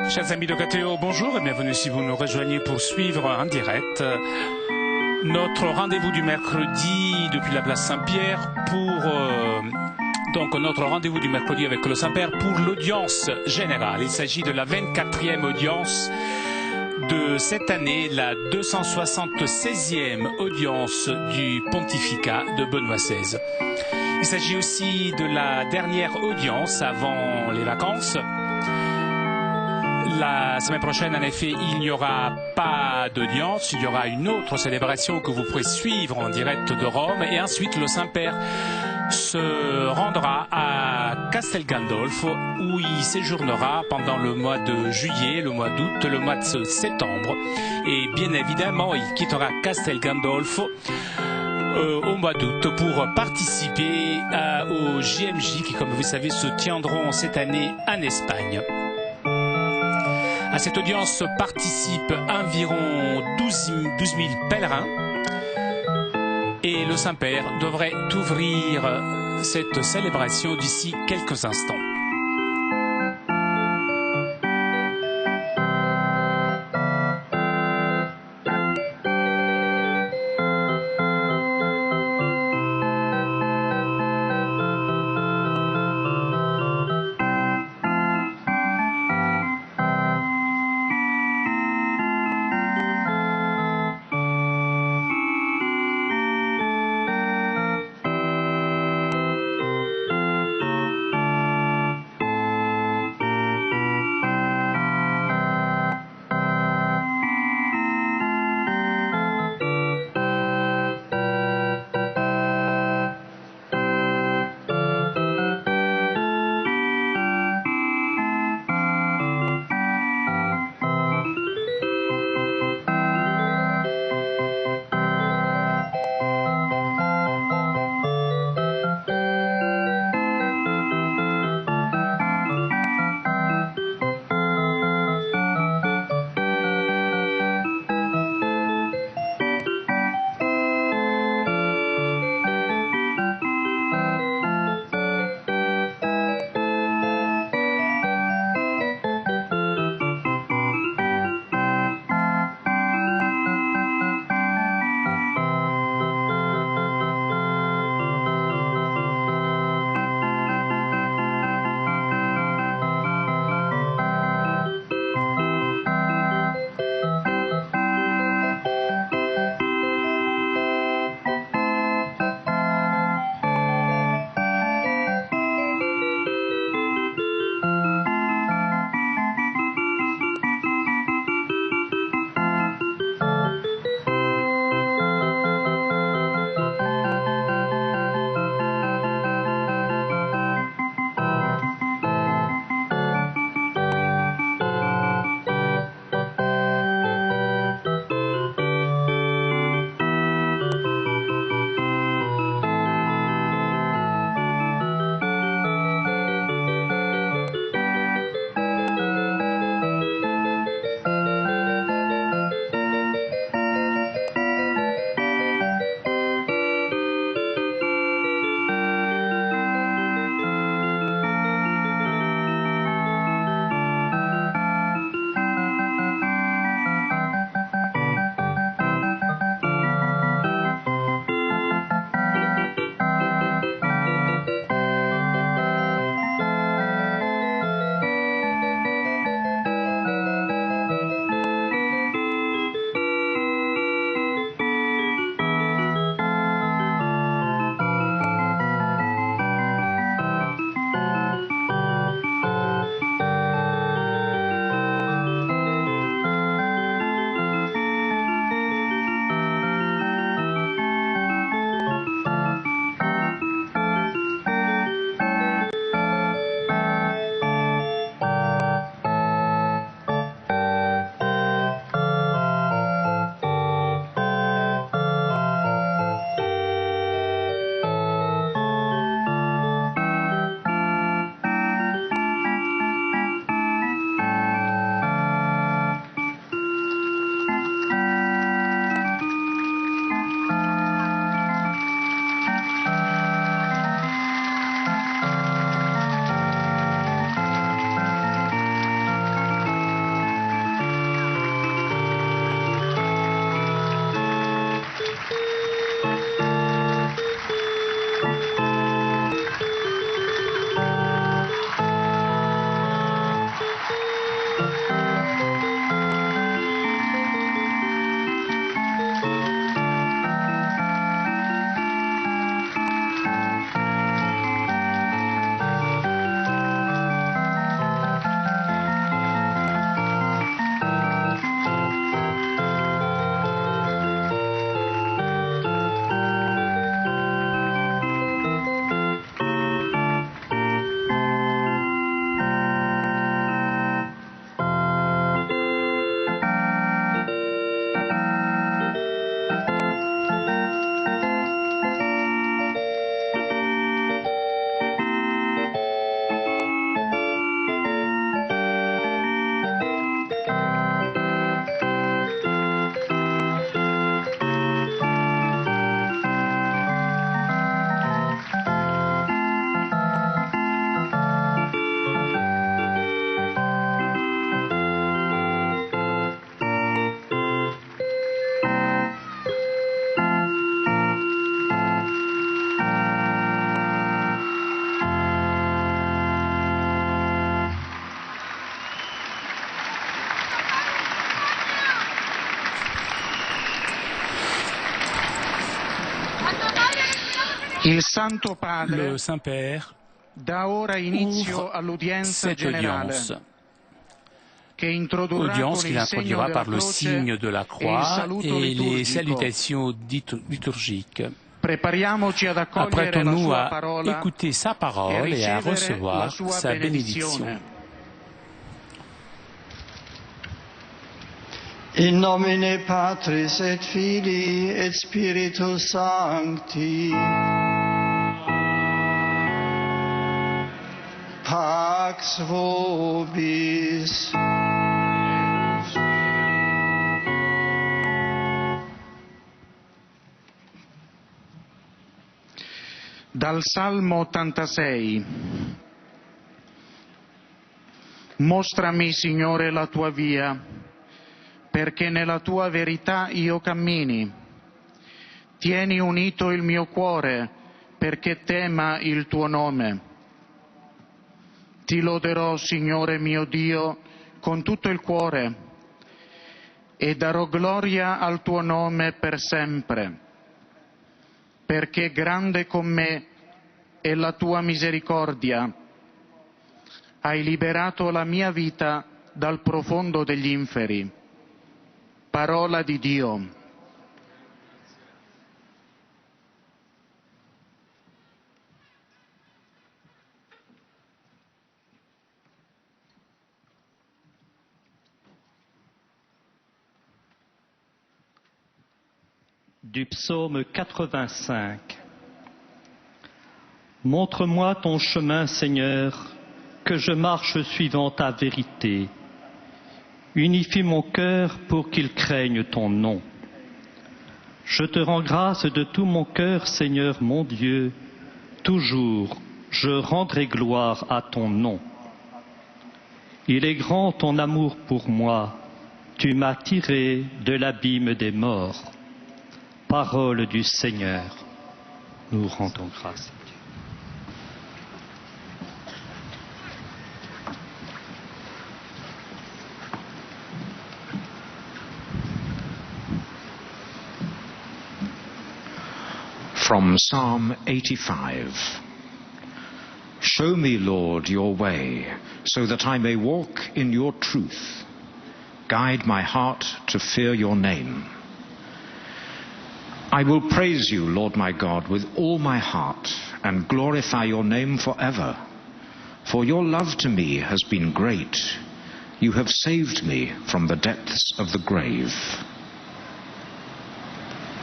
Chers amis de KTO, bonjour et bienvenue si vous nous rejoignez pour suivre en direct notre rendez-vous du mercredi depuis la place Saint-Pierre donc notre rendez-vous du mercredi avec le Saint-Père pour l'audience générale. Il s'agit de la 24e audience de cette année, la 276e audience du pontificat de Benoît XVI. Il s'agit aussi de la dernière audience avant les vacances. La semaine prochaine, en effet, il n'y aura pas d'audience. Il y aura une autre célébration que vous pourrez suivre en direct de Rome. Et ensuite, le Saint-Père se rendra à Castel Gandolfo, où il séjournera pendant le mois de juillet, le mois d'août, le mois de septembre. Et bien évidemment, il quittera Castel Gandolfo au mois d'août pour participer aux JMJ qui, comme vous savez, se tiendront cette année en Espagne. À cette audience participent environ 12 000 pèlerins et le Saint-Père devrait ouvrir cette célébration d'ici quelques instants. Il Santo Padre Le Saint-Père dà ora inizio ouvre all'udienza cette generale, audience. che introdurrà Audience con qu'il il segno introduira della par le croce signe de la e il croix saluto et les liturgico. salutations liturgiques. Prepariamoci ad accogliere la Apprêtons-nous sua à parola écouter sa e parole et à ricevere la recevoir sua sa benedizione. bénédiction. In nomine Patris et Filii et Spiritus Sancti. Pax vobis. Dal Salmo 86. Mostrami, Signore, la tua via, perché nella tua verità io cammini. Tieni unito il mio cuore, perché tema il tuo nome. Ti loderò, Signore mio Dio, con tutto il cuore e darò gloria al tuo nome per sempre, perché grande con me è la tua misericordia. Hai liberato la mia vita dal profondo degli inferi. Parola di Dio. Du psaume 85. Montre-moi ton chemin, Seigneur, que je marche suivant ta vérité. Unifie mon cœur pour qu'il craigne ton nom. Je te rends grâce de tout mon cœur, Seigneur mon Dieu. Toujours, je rendrai gloire à ton nom. Il est grand ton amour pour moi. Tu m'as tiré de l'abîme des morts. Parole du Seigneur. Nous rendons grâce. From Psalm 85. Show me, Lord, your way, so that I may walk in your truth. Guide my heart to fear your name. I will praise you, Lord my God, with all my heart, and glorify your name forever. For your love to me has been great. You have saved me from the depths of the grave.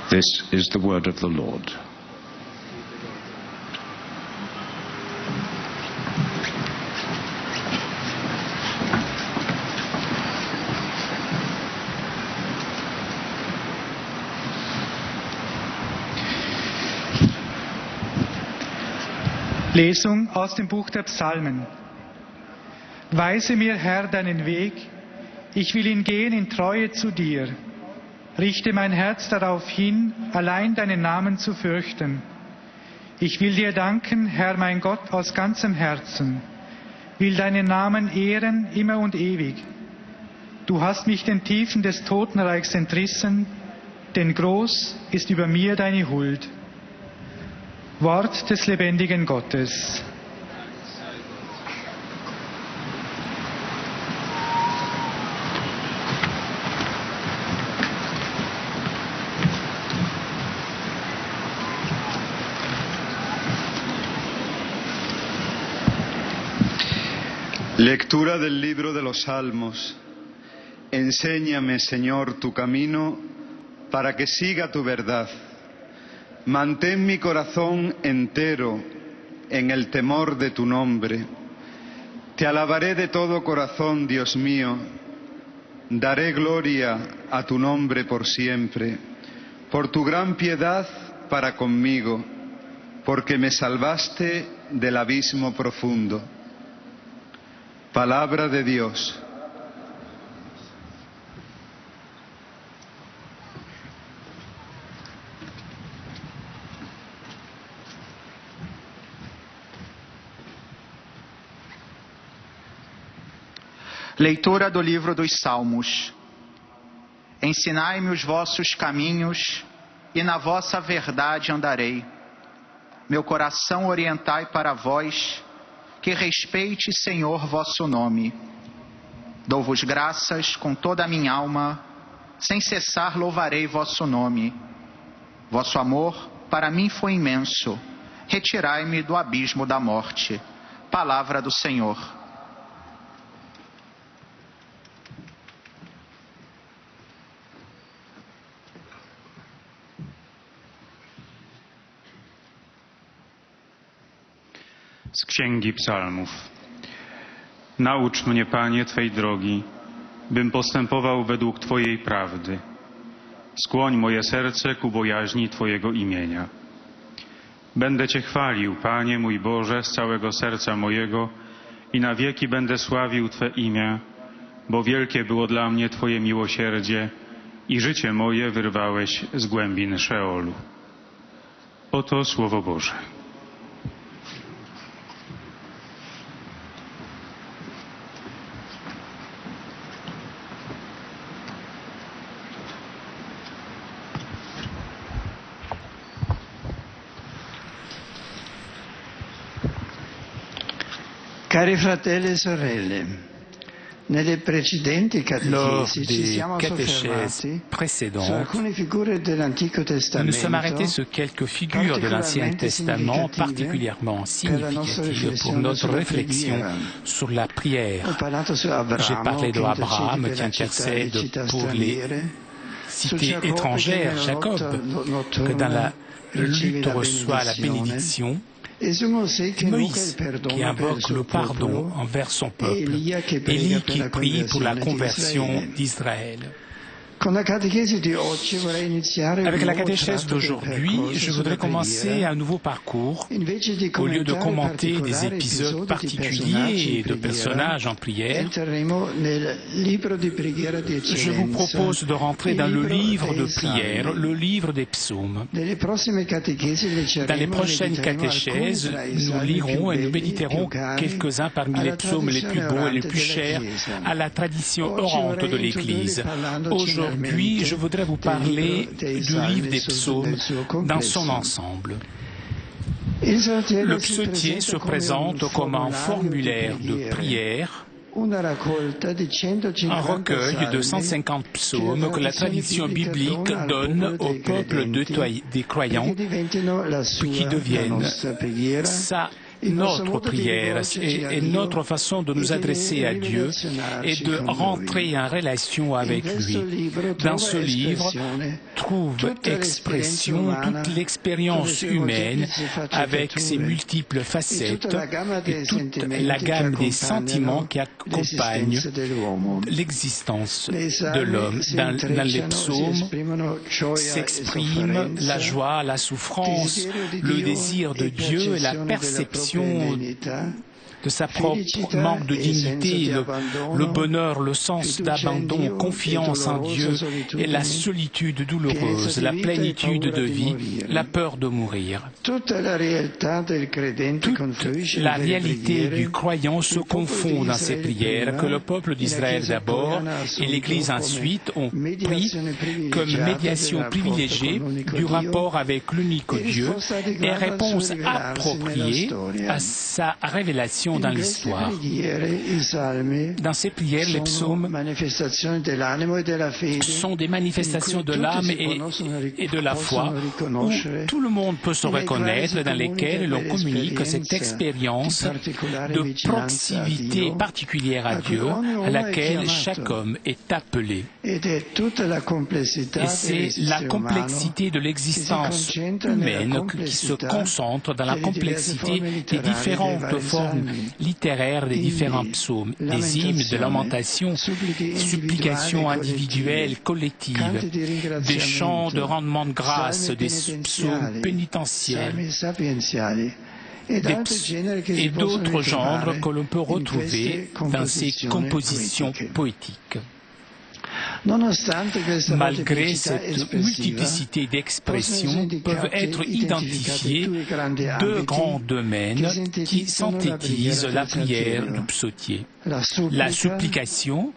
This is the word of the Lord. Lesung aus dem Buch der Psalmen. Weise mir, Herr, deinen Weg, ich will ihn gehen in Treue zu dir. Richte mein Herz darauf hin, allein deinen Namen zu fürchten. Ich will dir danken, Herr mein Gott, aus ganzem Herzen, will deinen Namen ehren immer und ewig. Du hast mich den Tiefen des Totenreichs entrissen, denn groß ist über mir deine Huld. Wort des lebendigen Gottes. Lectura del libro de los Salmos. Enséñame, Señor, tu camino para que siga tu verdad. Mantén mi corazón entero en el temor de tu nombre. Te alabaré de todo corazón, Dios mío. Daré gloria a tu nombre por siempre, por tu gran piedad para conmigo, porque me salvaste del abismo profundo. Palabra de Dios. Leitura do livro dos Salmos. Ensinai-me os vossos caminhos, e na vossa verdade andarei. meu coração orientai para vós, que respeite, Senhor, vosso nome. Dou-vos graças com toda a minha alma, sem cessar louvarei vosso nome. Vosso amor para mim foi imenso, retirai-me do abismo da morte. Palavra do Senhor. Z Księgi Psalmów. Naucz mnie, Panie, Twej drogi, bym postępował według Twojej prawdy. Skłoń moje serce ku bojaźni Twojego imienia. Będę Cię chwalił, Panie mój Boże, z całego serca mojego i na wieki będę sławił Twe imię, bo wielkie było dla mnie Twoje miłosierdzie i życie moje wyrwałeś z głębin Szeolu. Oto Słowo Boże. Cari fratelli e sorelle, nelle precedenti Lors catechesi ci des siamo catéchèses soffermati su précédentes, alcune figure dell'Antico nous nous sommes arrêtés Testamento sur quelques figures de l'Ancien Testament particulièrement significatives pour notre réflexion sur la prière. Ho parlato su Abramo, J'ai parlé che d'Abraham intercede qui per la città e intercède città pour les straniere, cités étrangères, Jacob, que dans la lutte reçoit la bénédiction, e su Mosè che invoca il Moïse perdono qui per il invoque suo le pardon popolo, envers son e peuple, Elia che Élie prega per qui la prie pour la conversione conversion d'Israele. d'Israël. Con la catechesi di oggi vorrei iniziare Avec un la nuovo catéchèse tratto del d'aujourd'hui, percorso je voudrais sulla commencer preghiera. un nouveau parcours. Invece di Au lieu de commentare commenter des particolari épisodes episodi di particuliers et de preghiera, personnages en prière, entreremo nel libro di preghiera di eccellenza. je vous propose de rentrer dans le livre de dei prière, Salmi. le livre des psaumes. Nelle prossime catechesi leggeremo Dans les e prochaines mediteremo catéchèses, alcuni tra i nous salmi lirons più et nous belli, méditerons più cari quelques-uns parmi les alla psaumes les plus beaux et les tradizione plus orante chers della Chiesa. à la tradition Oggi orante de vorrei l'Église. introdurre parlandoci Aujourd'hui, finalmente je voudrais vous del parler libro dei du Salmi livre des nel psaumes suo dans son complesso. ensemble. Il psaltiere Le si psautier se presenta présente comme un formulaire de prière, una raccolta di 150 un recueil de salmi 150 psaumes que la tradition biblique donne au peuple des croyants che diventino la sua, qui deviennent la nostra preghiera. notre prière et notre façon de nous adresser à Dieu et de rentrer en relation avec lui. Dans ce livre, trouve expression toute l'expérience humaine avec ses multiples facettes et toute la gamme des sentiments qui accompagnent l'existence de l'homme. Dans les psaumes s'exprime la joie, la souffrance, le désir de Dieu et la perception de sa propre manque de dignité, le bonheur, le sens d'abandon, confiance en Dieu et la solitude douloureuse, la plénitude de vie, la peur de mourir. Toute la réalité du croyant se confond dans ces prières que le peuple d'Israël d'abord et l'Église ensuite ont pris comme médiation privilégiée du rapport avec l'unique Dieu et réponse appropriée à sa révélation dans l'histoire. Dans ces prières, les psaumes sont des manifestations de l'âme et de la foi où tout le monde peut se reconnaître, dans lesquelles l'on communique cette expérience de proximité particulière à Dieu à laquelle chaque homme est appelé. Et c'est la complexité de l'existence humaine qui se concentre dans la complexité des différentes formes littéraires des différents psaumes, des hymnes, de lamentations, supplications individuelles, collectives, des chants de rendement de grâce, des psaumes pénitentiels et d'autres genres que l'on peut retrouver dans ces compositions poétiques. Malgré cette multiplicité d'expressions, peuvent être identifiés deux grands domaines qui synthétisent la prière du psautier. La supplication,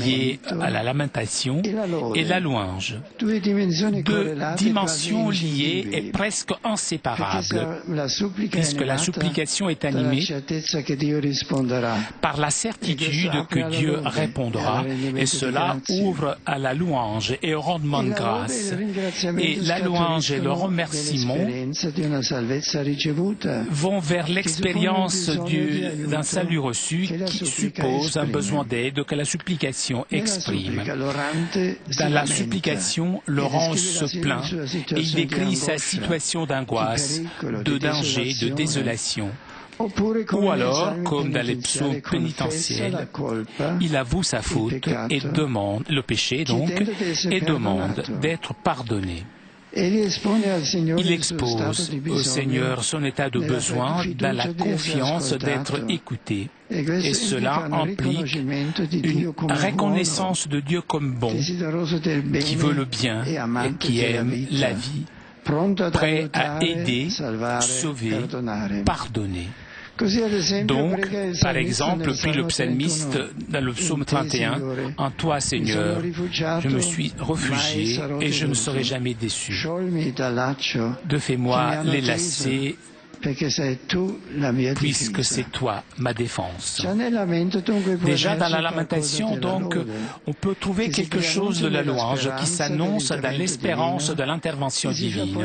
liée à la lamentation, et la louange. Deux dimensions liées et presque inséparables, puisque la supplication est animée par la certitude que Dieu répondra, et cela ouvre à la louange et au rendement de grâce. Et la louange et le remerciement vont vers l'expérience d'un salut reçu qui suppose un besoin d'aide que la supplication exprime. Dans la supplication, l'orange se plaint et il décrit sa situation d'angoisse, de danger, de désolation. Ou alors, comme dans les psaumes pénitentiels, il avoue sa faute et demande, le péché donc, et demande d'être pardonné. Il expose au Seigneur son état de besoin dans la confiance d'être écouté. Et cela implique une reconnaissance de Dieu comme bon, qui veut le bien et qui aime la vie, prêt à aider, sauver, pardonner. Donc, par exemple, puis le psalmiste dans le psaume 31, « En toi, Seigneur, je me suis réfugié et je ne serai jamais déçu. De fais-moi les lacets, puisque c'est toi ma défense. » Déjà dans la lamentation, donc, on peut trouver quelque chose de la louange qui s'annonce dans l'espérance de l'intervention divine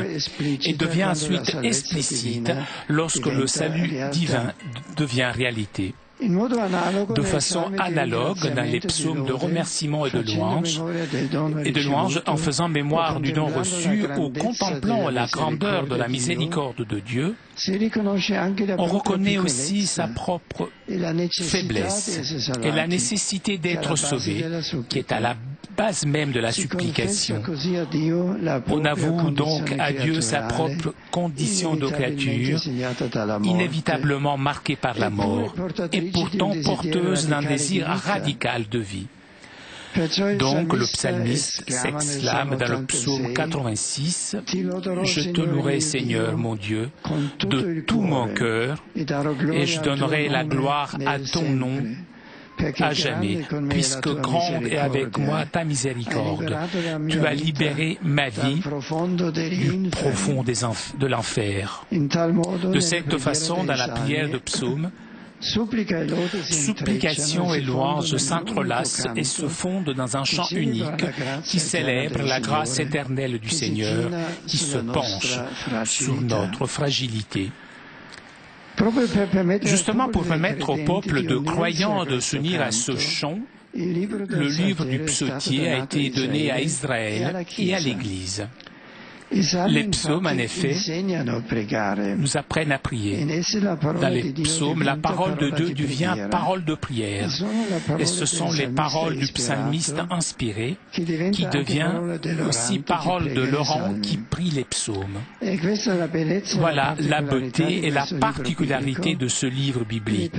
et devient ensuite explicite lorsque le salut divin devient réalité. De façon analogue dans les psaumes de remerciement et de louange, en faisant mémoire du don reçu ou contemplant la grandeur de la miséricorde de Dieu, on reconnaît aussi sa propre faiblesse et la nécessité d'être sauvé, qui est à la base même de la supplication. On avoue donc à Dieu sa propre condition de créature, inévitablement marquée par la mort, et pourtant porteuse d'un désir radical de vie. Donc le psalmiste s'exclame dans le psaume 86, « Je te louerai, Seigneur mon Dieu, de tout mon cœur, et je donnerai la gloire à ton nom à jamais, puisque grande est avec moi ta miséricorde. Tu as libéré ma vie du profond de l'enfer. » De cette façon, dans la prière de psaume, supplication et louange s'entrelacent et se fondent dans un chant unique qui célèbre la grâce éternelle du Seigneur qui se penche sur notre fragilité. Justement pour permettre au peuple de croyants de s'unir à ce chant, le livre du psautier a été donné à Israël et à l'Église. Les psaumes, en effet, nous apprennent à prier. Dans les psaumes, la parole de Dieu devient parole de prière. Et ce sont les paroles du psalmiste inspiré qui devient aussi parole de Laurent qui prie les psaumes. Voilà la beauté et la particularité de ce livre biblique.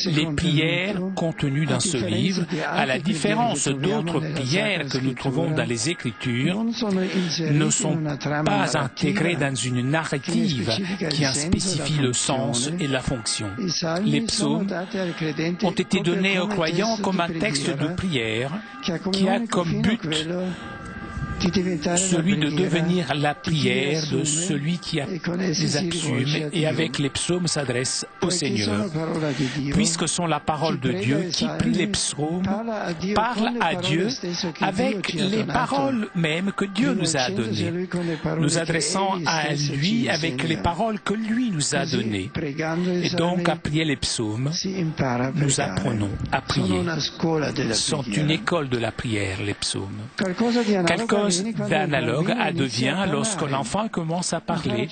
Les prières contenues dans ce livre, à la différence d'autres prières que nous trouvons dans les Écritures, ne sont pas intégrées dans une narrative qui en spécifie le sens et la fonction. Les psaumes ont été donnés aux croyants comme un texte de prière qui a comme but celui de devenir la prière de celui qui a les accoutumes et avec les psaumes s'adresse au Seigneur, puisque sont la parole de Dieu qui prie les psaumes, parle à Dieu avec les paroles mêmes que Dieu nous a données, nous adressant à lui avec les paroles que lui nous a données. Et donc à prier les psaumes, nous apprenons à prier. Sont une école de la prière, les psaumes. Quelque chose d'analogue advient lorsque l'enfant commence à parler.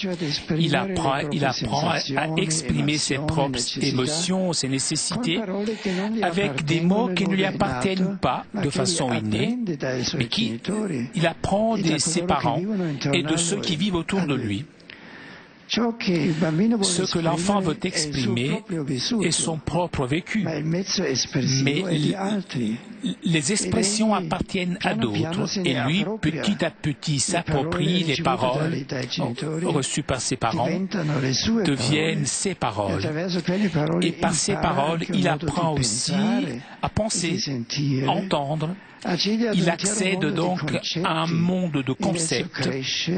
Il apprend à exprimer ses propres émotions, ses nécessités, avec des mots qui ne lui appartiennent pas de façon innée, mais qu'il apprend de ses parents et de ceux qui vivent autour de lui. Ce que l'enfant veut exprimer est son propre vécu, mais les expressions appartiennent à d'autres et lui, petit à petit, s'approprie les paroles reçues par ses parents, deviennent ses paroles. Et par ces paroles, il apprend aussi à penser, à entendre. Il accède donc à un monde de concepts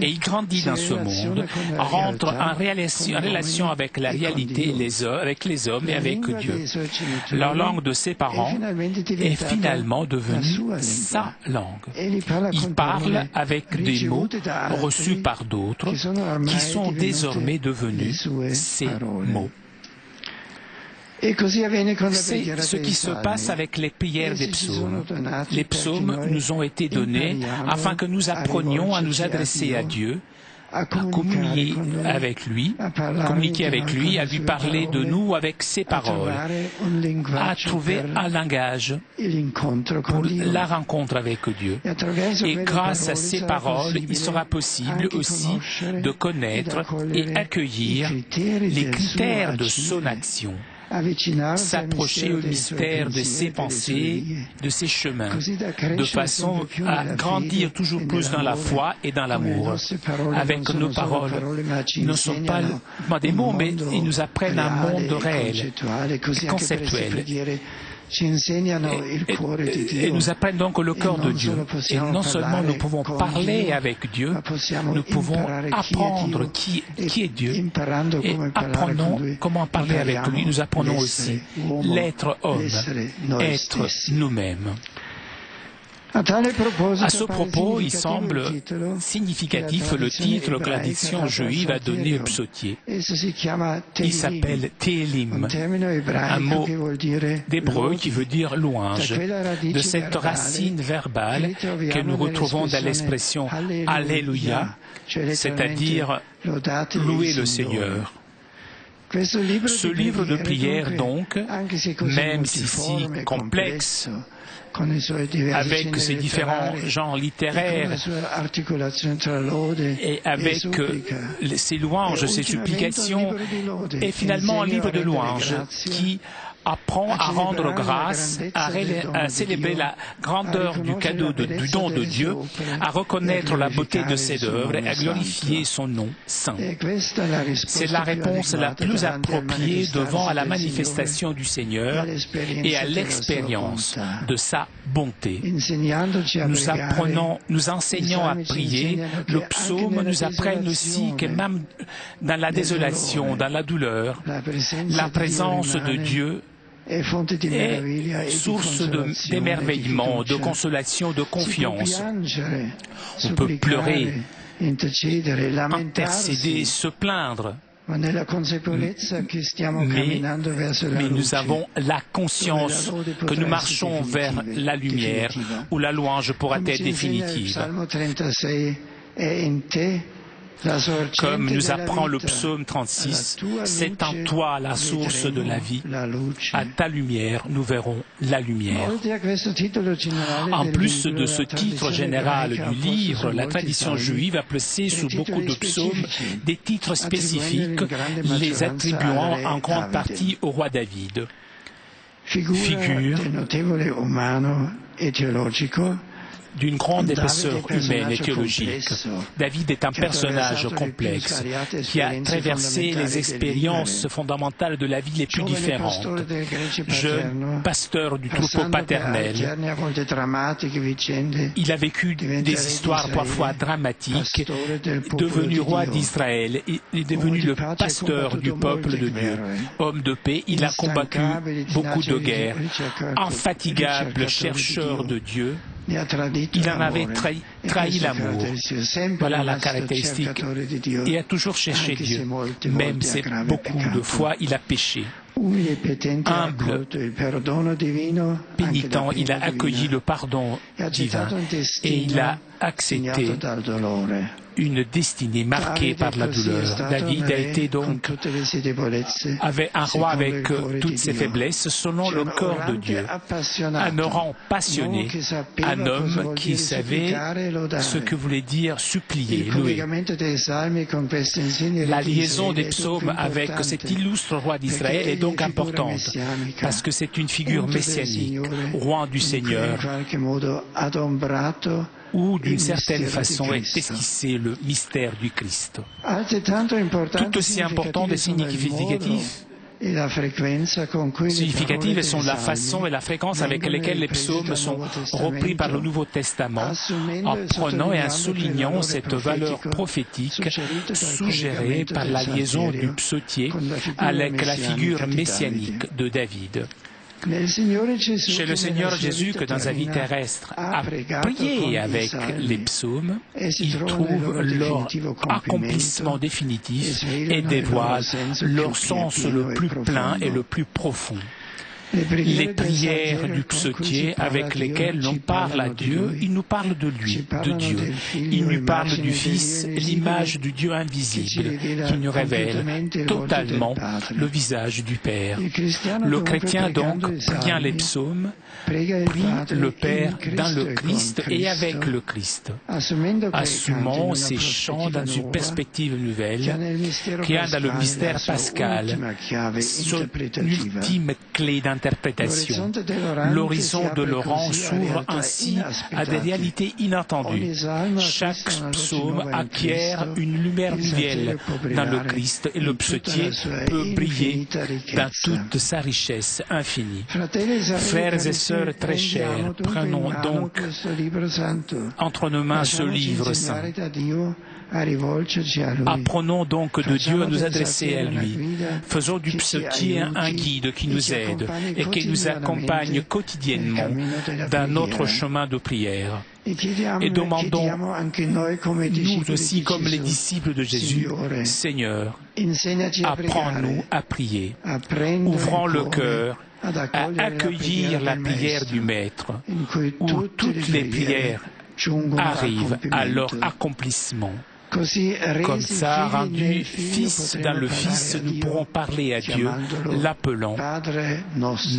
et il grandit dans ce monde, rentre en relation avec la réalité, avec les hommes et avec Dieu. La langue de ses parents est finalement devenue sa langue. Il parle avec des mots reçus par d'autres qui sont désormais devenus ses mots. C'est ce qui se passe avec les prières des psaumes. Les psaumes nous ont été donnés afin que nous apprenions à nous adresser à Dieu, à communiquer avec lui, à lui parler de nous avec ses paroles, à trouver un langage pour la rencontre avec Dieu. Et grâce à ces paroles, il sera possible aussi de connaître et accueillir les critères de son action, s'approcher au mystère de ses pensées, de ses chemins, de façon à grandir toujours plus dans la foi et dans l'amour. Avec nos paroles, ne sont pas des mots, mais ils nous apprennent un monde réel, conceptuel. Et nous apprennent donc le cœur de Dieu. Et non seulement nous pouvons parler avec Dieu, nous pouvons apprendre qui est Dieu et apprenons comment parler avec lui. Nous apprenons aussi l'être homme, être nous-mêmes. À ce propos, il semble significatif le titre que la tradition juive a donné au psautier. Il s'appelle Télim, un mot d'hébreu qui veut dire louange, de cette racine verbale que nous retrouvons dans l'expression Alléluia, c'est-à-dire louer le Seigneur. Ce livre de prière, donc, même si complexe, avec ses différents genres littéraires et avec ses louanges, ses supplications, est finalement un livre de louanges qui apprend à rendre grâce, à célébrer la grandeur du cadeau, du don de Dieu, à reconnaître la beauté de ses œuvres et à glorifier son nom saint. C'est la réponse la plus appropriée devant la manifestation du Seigneur et à l'expérience de sa bonté. Nous enseignons à prier. Le psaume nous apprend aussi que même dans la désolation, dans la douleur, la présence de Dieu est source d'émerveillement, de consolation, de confiance. On peut pleurer, intercéder, se plaindre. Mais nous avons la conscience que nous marchons vers la lumière où la louange pourra être définitive. Comme nous apprend le psaume 36, c'est en toi la source de la vie. À ta lumière, nous verrons la lumière. En plus de ce titre général du livre, la tradition juive a placé sous beaucoup de psaumes des titres spécifiques, les attribuant en grande partie au roi David. Figure d'une grande épaisseur humaine et théologique. David est un personnage complexe qui a traversé les expériences fondamentales de la vie les plus différentes. Jeune pasteur du troupeau paternel, il a vécu des histoires parfois dramatiques, devenu roi d'Israël, il est devenu le pasteur du peuple de Dieu. Homme de paix, il a combattu beaucoup de guerres, infatigable chercheur de Dieu. Il en avait trahi l'amour. Voilà la caractéristique. Il a toujours cherché Dieu. Même si beaucoup de fois il a péché. Humble, pénitent, il a accueilli le pardon divin et il a accepté une destinée marquée par la douleur. David a été donc avait un roi avec toutes ses faiblesses selon le corps de Dieu, un orang passionné, un homme qui savait ce que voulait dire supplier, louer. La liaison des psaumes avec cet illustre roi d'Israël est donc importante parce que c'est une figure messianique, roi du Seigneur, où d'une certaine façon est esquissé le mystère du Christ. Tout aussi important et significatifs sont la façon et la fréquence avec lesquelles les psaumes sont repris par le Nouveau Testament, en prenant et en soulignant cette valeur prophétique suggérée par la liaison du psautier avec la figure messianique de David. Chez le Seigneur Jésus, que dans sa vie terrestre a prié avec les psaumes, il trouve leur accomplissement définitif et dévoile leur sens le plus plein et le plus profond. Les prières du psautier avec lesquelles l'on parle à Dieu, il nous parle de lui, de Dieu. Il nous parle du Fils, l'image du Dieu invisible, qui nous révèle totalement le visage du Père. Le chrétien donc prie les psaumes, prie le Père dans le Christ et avec le Christ, assumant ces chants dans une perspective nouvelle, qui a dans le mystère pascal son ultime clé d'interprétation. L'horizon de Laurent s'ouvre ainsi à des réalités inattendues. Chaque psaume acquiert une lumière nouvelle dans le Christ et le psautier peut briller dans toute sa richesse infinie. Frères et sœurs très chers, prenons donc entre nos mains ce livre saint. Apprenons donc de Dieu à nous adresser à lui. Faisons du psautier un guide qui nous aide et qui nous accompagne quotidiennement dans notre chemin de prière. Et demandons, nous aussi comme les disciples de Jésus, Seigneur, apprends-nous à prier. Ouvrons le cœur à accueillir la prière du Maître, où toutes les prières arrivent à leur accomplissement. Comme ça, rendu Fils dans le Fils, nous pourrons parler à Dieu, l'appelant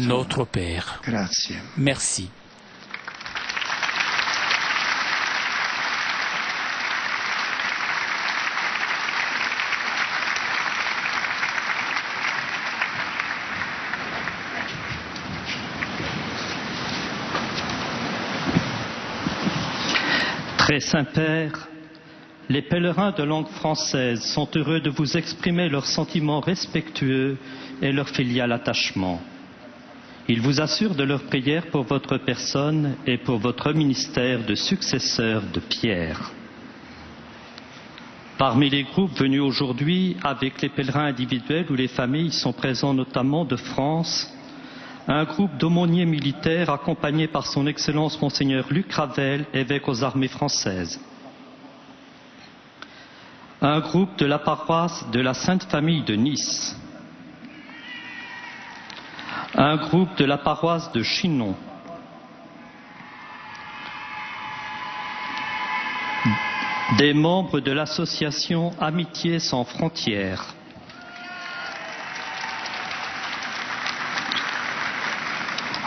notre Père. Merci. Très Saint-Père, les pèlerins de langue française sont heureux de vous exprimer leurs sentiments respectueux et leur filial attachement. Ils vous assurent de leur prière pour votre personne et pour votre ministère de successeur de Pierre. Parmi les groupes venus aujourd'hui, avec les pèlerins individuels ou les familles, sont présents notamment de France, un groupe d'aumôniers militaires accompagné par son Excellence Monseigneur Luc Ravel, évêque aux armées françaises. Un groupe de la paroisse de la Sainte Famille de Nice. Un groupe de la paroisse de Chinon. Des membres de l'association Amitié sans frontières.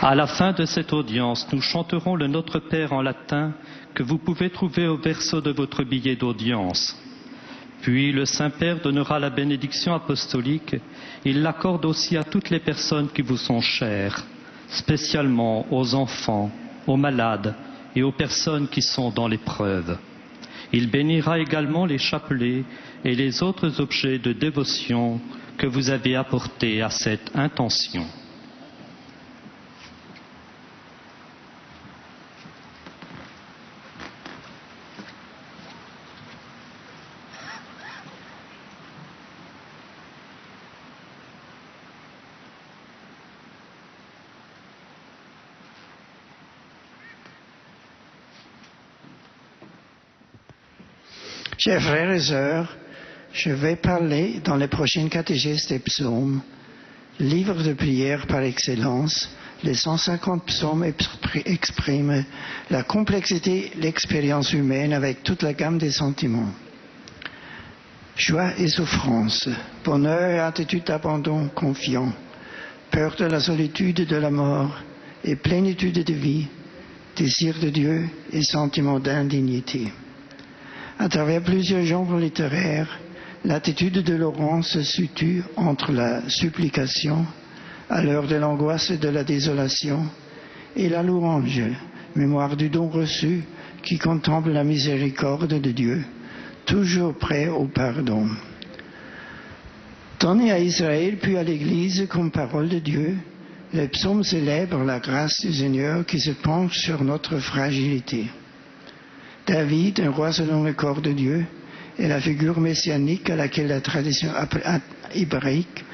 À la fin de cette audience, nous chanterons le Notre Père en latin que vous pouvez trouver au verso de votre billet d'audience. Puis le Saint-Père donnera la bénédiction apostolique. Il l'accorde aussi à toutes les personnes qui vous sont chères, spécialement aux enfants, aux malades et aux personnes qui sont dans l'épreuve. Il bénira également les chapelets et les autres objets de dévotion que vous avez apportés à cette intention. Chers frères et sœurs, je vais parler dans les prochaines catéchèses des psaumes, livre de prière par excellence. Les 150 psaumes expriment la complexité, l'expérience humaine avec toute la gamme des sentiments. Joie et souffrance, bonheur et attitude d'abandon confiant, peur de la solitude et de la mort et plénitude de vie, désir de Dieu et sentiment d'indignité. À travers plusieurs genres littéraires, l'attitude de Laurent se situe entre la supplication, à l'heure de l'angoisse et de la désolation, et la louange, mémoire du don reçu qui contemple la miséricorde de Dieu, toujours prêt au pardon. Donné à Israël puis à l'Église comme parole de Dieu, les psaumes célèbrent la grâce du Seigneur qui se penche sur notre fragilité. David, un roi selon le corps de Dieu, est la figure messianique à laquelle la tradition hébraïque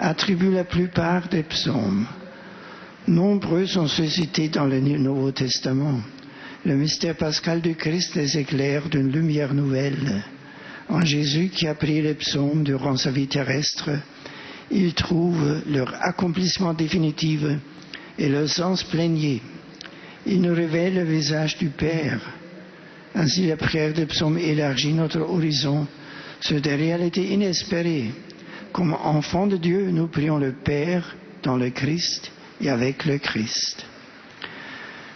attribue la plupart des psaumes. Nombreux sont ceux cités dans le Nouveau Testament. Le mystère pascal du Christ les éclaire d'une lumière nouvelle. En Jésus qui a pris les psaumes durant sa vie terrestre, ils trouvent leur accomplissement définitif et leur sens plénier. Ils nous révèlent le visage du Père. Ainsi, la prière des psaumes élargit notre horizon sur des réalités inespérées. Comme enfants de Dieu, nous prions le Père dans le Christ et avec le Christ.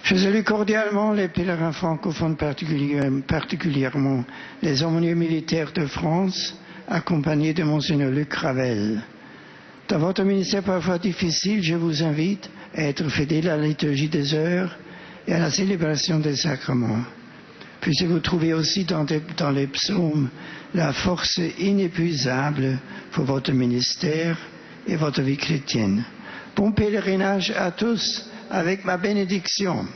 Je salue cordialement les pèlerins francophones, particulièrement les aumôniers militaires de France, accompagnés de Monseigneur Luc Ravel. Dans votre ministère parfois difficile, je vous invite à être fidèle à la liturgie des heures et à la célébration des sacrements. Puissiez-vous trouver aussi dans les psaumes la force inépuisable pour votre ministère et votre vie chrétienne. Bon pèlerinage à tous avec ma bénédiction.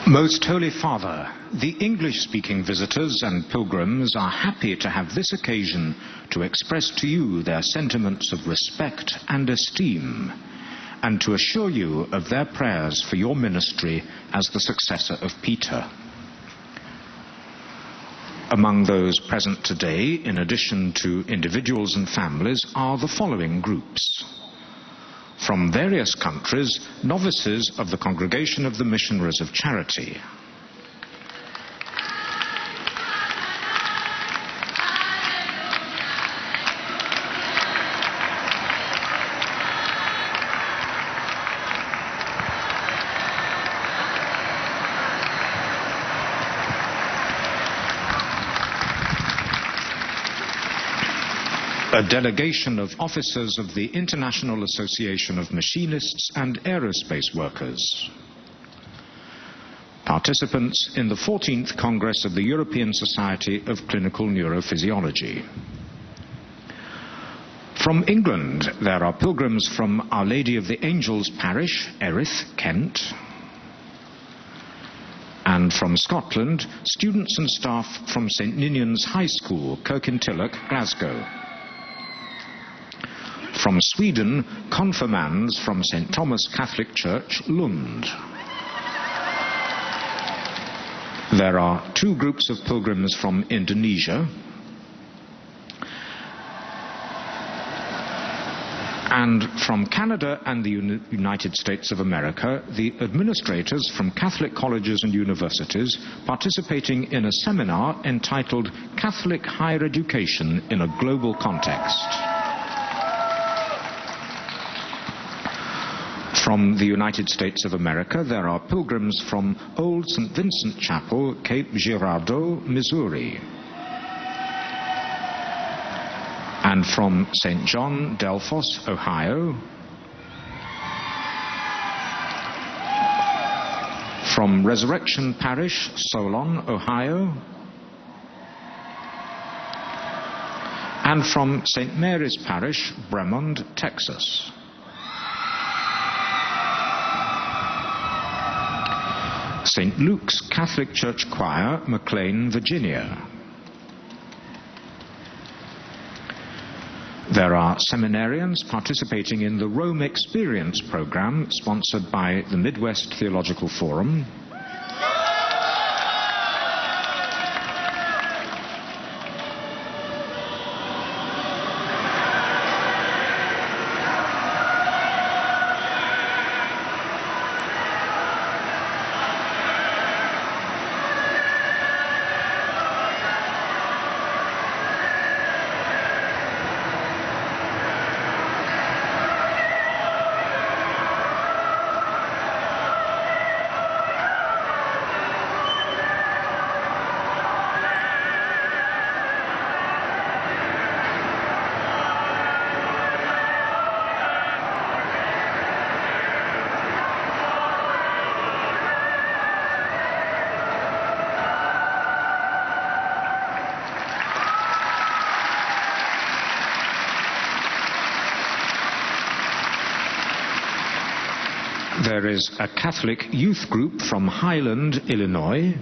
Most Holy Father, the English-speaking visitors and pilgrims are happy to have this occasion to express to you their sentiments of respect and esteem, and to assure you of their prayers for your ministry as the successor of Peter. Among those present today, in addition to individuals and families, are the following groups. From various countries, novices of the Congregation of the Missionaries of Charity. A delegation of officers of the International Association of Machinists and Aerospace Workers. Participants in the 14th Congress of the European Society of Clinical Neurophysiology. From England, there are pilgrims from Our Lady of the Angels Parish, Erith, Kent. And from Scotland, students and staff from St Ninian's High School, Kirkintilloch, Glasgow. From Sweden, confirmands from St. Thomas Catholic Church, Lund. There are two groups of pilgrims from Indonesia. And from Canada and the United States of America, the administrators from Catholic colleges and universities participating in a seminar entitled Catholic Higher Education in a Global Context. From the United States of America, there are pilgrims from Old St. Vincent Chapel, Cape Girardeau, Missouri. And from St. John, Delphos, Ohio. From Resurrection Parish, Solon, Ohio. And from St. Mary's Parish, Bremond, Texas. St. Luke's Catholic Church Choir, McLean, Virginia. There are seminarians participating in the Rome Experience program sponsored by the Midwest Theological Forum. There is a Catholic youth group from Highland, Illinois,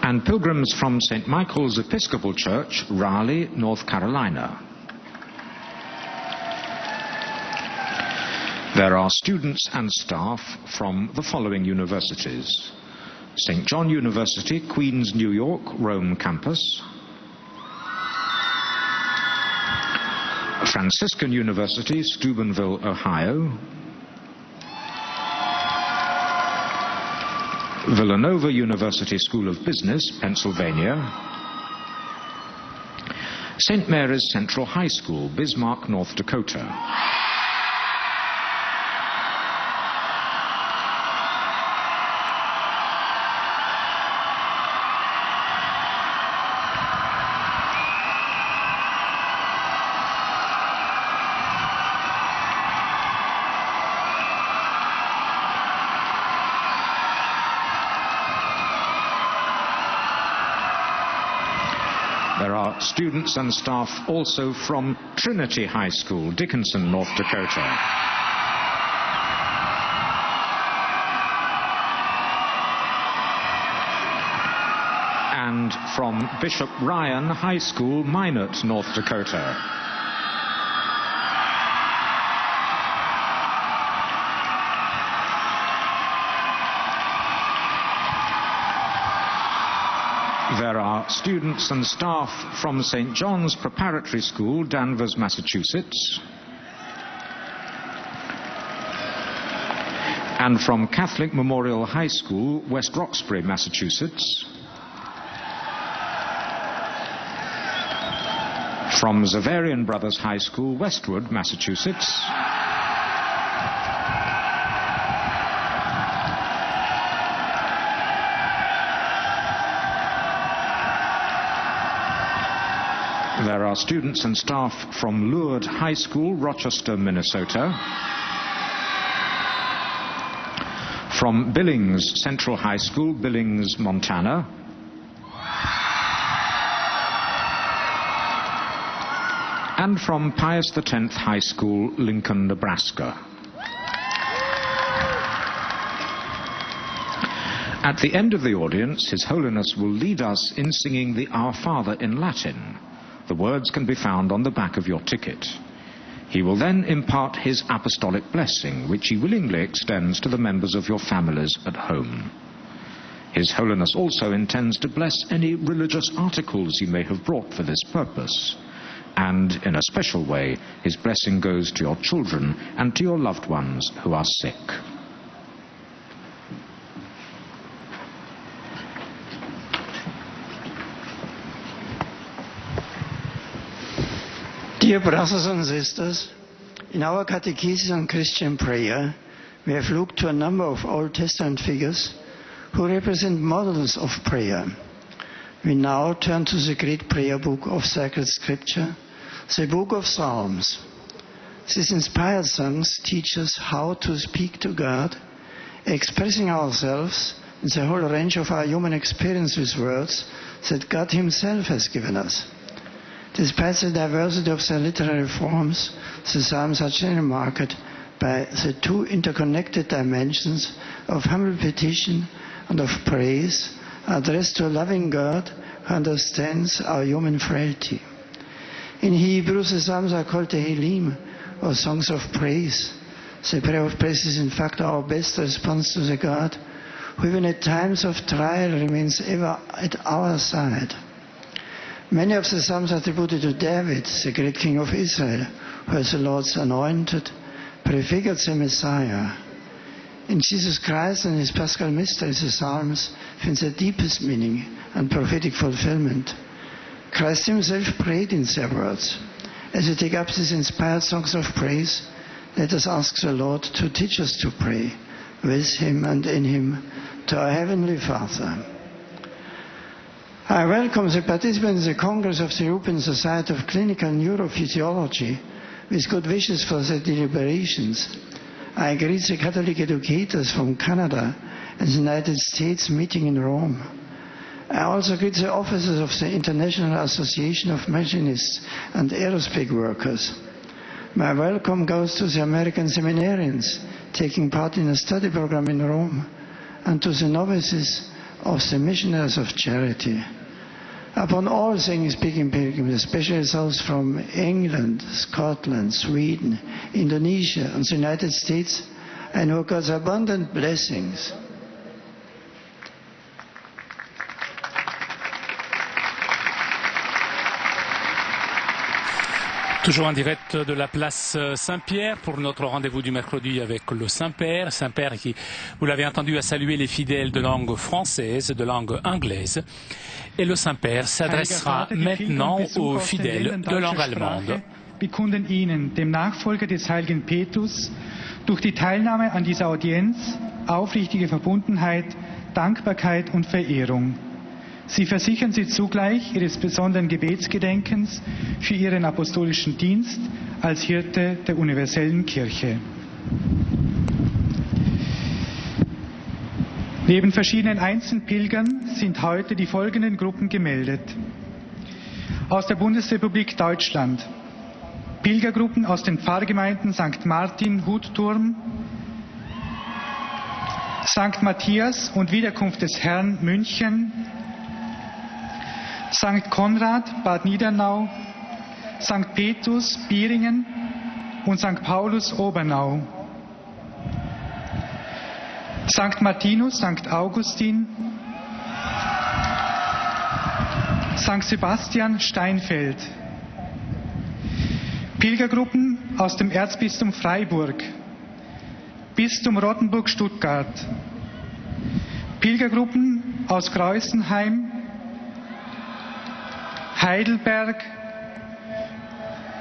and pilgrims from St. Michael's Episcopal Church, Raleigh, North Carolina. There are students and staff from the following universities: St. John University, Queens, New York, Rome campus; Franciscan University, Steubenville, Ohio; Villanova University School of Business, Pennsylvania; St. Mary's Central High School, Bismarck, North Dakota; there are students and staff also from Trinity High School, Dickinson, North Dakota. And from Bishop Ryan High School, Minot, North Dakota. There are students and staff from St. John's Preparatory School, Danvers, Massachusetts, and from Catholic Memorial High School, West Roxbury, Massachusetts, from Xaverian Brothers High School, Westwood, Massachusetts, there are students and staff from Lourdes High School, Rochester, Minnesota, from Billings Central High School, Billings, Montana, and from Pius X High School, Lincoln, Nebraska. At the end of the audience, His Holiness will lead us in singing the Our Father in Latin. The words can be found on the back of your ticket. He will then impart his apostolic blessing, which he willingly extends to the members of your families at home. His Holiness also intends to bless any religious articles you may have brought for this purpose. And in a special way, his blessing goes to your children and to your loved ones who are sick. Dear brothers and sisters, in our catechesis on Christian prayer, we have looked to a number of Old Testament figures who represent models of prayer. We now turn to the great prayer book of sacred scripture, the book of Psalms. These inspired songs teach us how to speak to God, expressing ourselves in the whole range of our human experience with words that God Himself has given us. Despite the diversity of their literary forms, the Psalms are generally marked by the two interconnected dimensions of humble petition and of praise addressed to a loving God who understands our human frailty. In Hebrew, the Psalms are called Tehillim, or songs of praise. The prayer of praise is in fact our best response to the God who even at times of trial remains ever at our side. Many of the Psalms are attributed to David, the great king of Israel, who as the Lord's anointed, prefigured the Messiah. In Jesus Christ and His Paschal mysteries, the Psalms find their deepest meaning and prophetic fulfillment. Christ Himself prayed in their words. As we take up these inspired songs of praise, let us ask the Lord to teach us to pray with Him and in Him to our Heavenly Father. I welcome the participants in the Congress of the European Society of Clinical Neurophysiology with good wishes for their deliberations. I greet the Catholic educators from Canada and the United States meeting in Rome. I also greet the officers of the International Association of Machinists and Aerospace Workers. My welcome goes to the American seminarians taking part in a study program in Rome, and to the novices of the Missionaries of Charity. Upon all English-speaking pilgrims, especially those from England, Scotland, Sweden, Indonesia, and the United States, I know God's abundant blessings. Toujours en direct de la place Saint-Pierre pour notre rendez-vous du mercredi avec le Saint-Père. Saint-Père qui, vous l'avez entendu, a salué les fidèles de langue française, de langue anglaise. Et le Saint-Père s'adressera maintenant aux fidèles de langue allemande. Bekunden Ihnen, dem Nachfolger des heiligen Petrus, durch die Teilnahme an dieser Audienz aufrichtige Verbundenheit, Dankbarkeit und Verehrung. Sie versichern Sie zugleich Ihres besonderen Gebetsgedenkens für Ihren apostolischen Dienst als Hirte der universellen Kirche. Neben verschiedenen Einzelpilgern sind heute die folgenden Gruppen gemeldet. Aus der Bundesrepublik Deutschland. Pilgergruppen aus den Pfarrgemeinden St. Martin, Hutturm, St. Matthias und Wiederkunft des Herrn, München, St. Konrad, Bad Niedernau, St. Petrus, Bieringen und St. Paulus, Obernau. St. Martinus, St. Augustin, St. Sebastian, Steinfeld. Pilgergruppen aus dem Erzbistum Freiburg, Bistum Rottenburg-Stuttgart. Pilgergruppen aus Kreuzenheim, Heidelberg,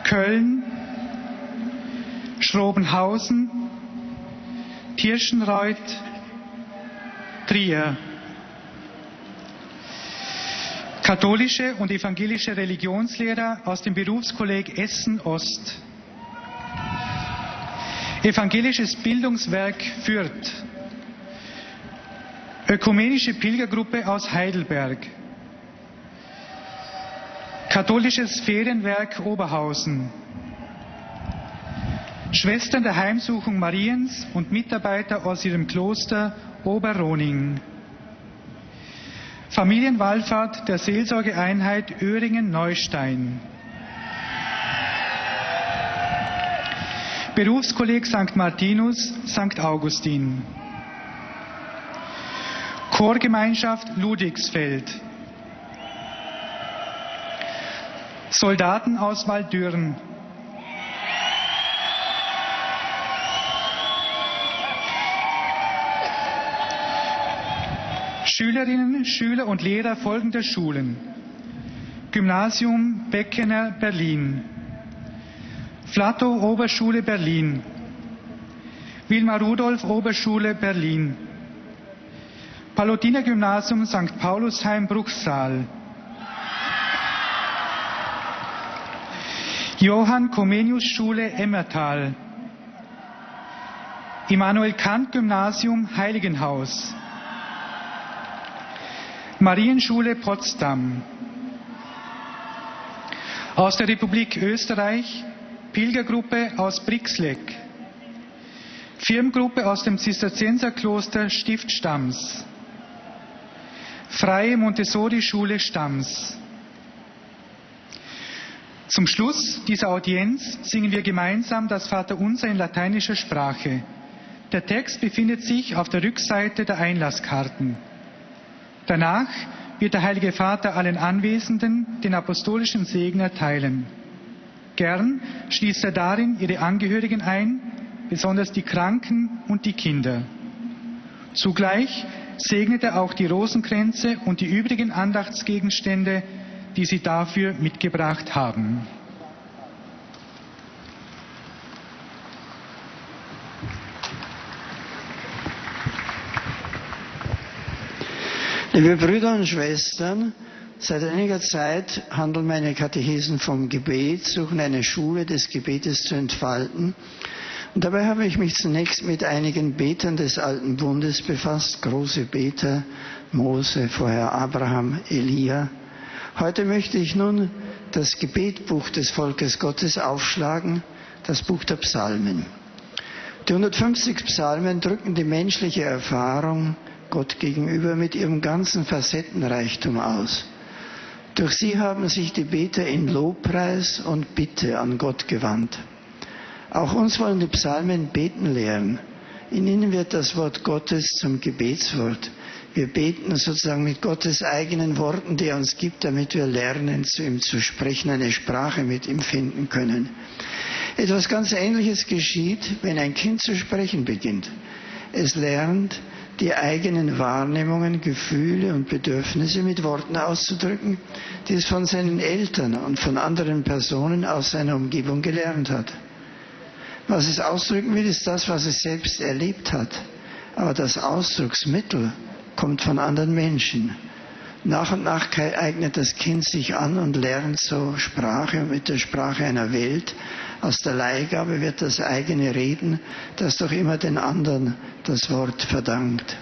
Köln, Schrobenhausen, Tirschenreuth, Trier. Katholische und evangelische Religionslehrer aus dem Berufskolleg Essen Ost. Evangelisches Bildungswerk Fürth. Ökumenische Pilgergruppe aus Heidelberg. Katholisches Ferienwerk Oberhausen. Schwestern der Heimsuchung Mariens und Mitarbeiter aus ihrem Kloster Oberroning. Familienwallfahrt der Seelsorgeeinheit Öhringen-Neustein. Berufskolleg St. Martinus, St. Augustin. Chorgemeinschaft Ludwigsfeld. Soldatenauswahl Dürren. Schülerinnen, Schüler und Lehrer folgender Schulen. Gymnasium Beckener, Berlin. Flatow Oberschule, Berlin. Wilmar Rudolph Oberschule, Berlin. Palutiner Gymnasium St. Paulusheim, Bruchsal. Johann Comenius Schule, Emmertal. Immanuel Kant Gymnasium, Heiligenhaus. Marienschule Potsdam. Aus der Republik Österreich Pilgergruppe aus Brixleck. Firmengruppe aus dem Zisterzienserkloster Stift Stams. Freie Montessori-Schule Stams. Zum Schluss dieser Audienz singen wir gemeinsam das Vaterunser in lateinischer Sprache. Der Text befindet sich auf der Rückseite der Einlasskarten. Danach wird der Heilige Vater allen Anwesenden den apostolischen Segen erteilen. Gern schließt er darin ihre Angehörigen ein, besonders die Kranken und die Kinder. Zugleich segnet er auch die Rosenkränze und die übrigen Andachtsgegenstände, die sie dafür mitgebracht haben. Liebe Brüder und Schwestern, seit einiger Zeit handeln meine Katechesen vom Gebet, suchen eine Schule des Gebetes zu entfalten. Und dabei habe ich mich zunächst mit einigen Betern des Alten Bundes befasst, große Beter, Mose, vorher Abraham, Elia. Heute möchte ich nun das Gebetbuch des Volkes Gottes aufschlagen, das Buch der Psalmen. Die 150 Psalmen drücken die menschliche Erfahrung Gott gegenüber mit ihrem ganzen Facettenreichtum aus. Durch sie haben sich die Beter in Lobpreis und Bitte an Gott gewandt. Auch uns wollen die Psalmen beten lehren. In ihnen wird das Wort Gottes zum Gebetswort. Wir beten sozusagen mit Gottes eigenen Worten, die er uns gibt, damit wir lernen, zu ihm zu sprechen, eine Sprache mit ihm finden können. Etwas ganz Ähnliches geschieht, wenn ein Kind zu sprechen beginnt. Es lernt, die eigenen Wahrnehmungen, Gefühle und Bedürfnisse mit Worten auszudrücken, die es von seinen Eltern und von anderen Personen aus seiner Umgebung gelernt hat. Was es ausdrücken will, ist das, was es selbst erlebt hat. Aber das Ausdrucksmittel kommt von anderen Menschen. Nach und nach eignet das Kind sich an und lernt so Sprache mit der Sprache einer Welt. Aus der Leihgabe wird das eigene Reden, das doch immer den anderen das Wort verdankt.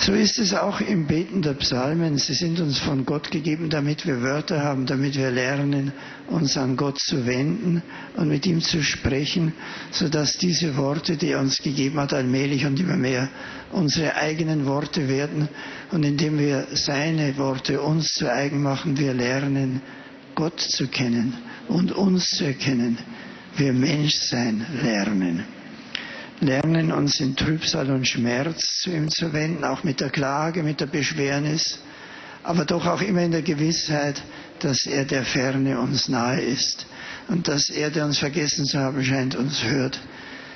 So ist es auch im Beten der Psalmen. Sie sind uns von Gott gegeben, damit wir Wörter haben, damit wir lernen, uns an Gott zu wenden und mit ihm zu sprechen, sodass diese Worte, die er uns gegeben hat, allmählich und immer mehr unsere eigenen Worte werden. Und indem wir seine Worte uns zu eigen machen, wir lernen, Gott zu kennen und uns zu erkennen. Wir Menschsein lernen. Lernen, uns in Trübsal und Schmerz zu ihm zu wenden, auch mit der Klage, mit der Beschwernis, aber doch auch immer in der Gewissheit, dass er, der Ferne, uns nahe ist und dass er, der uns vergessen zu haben scheint, uns hört,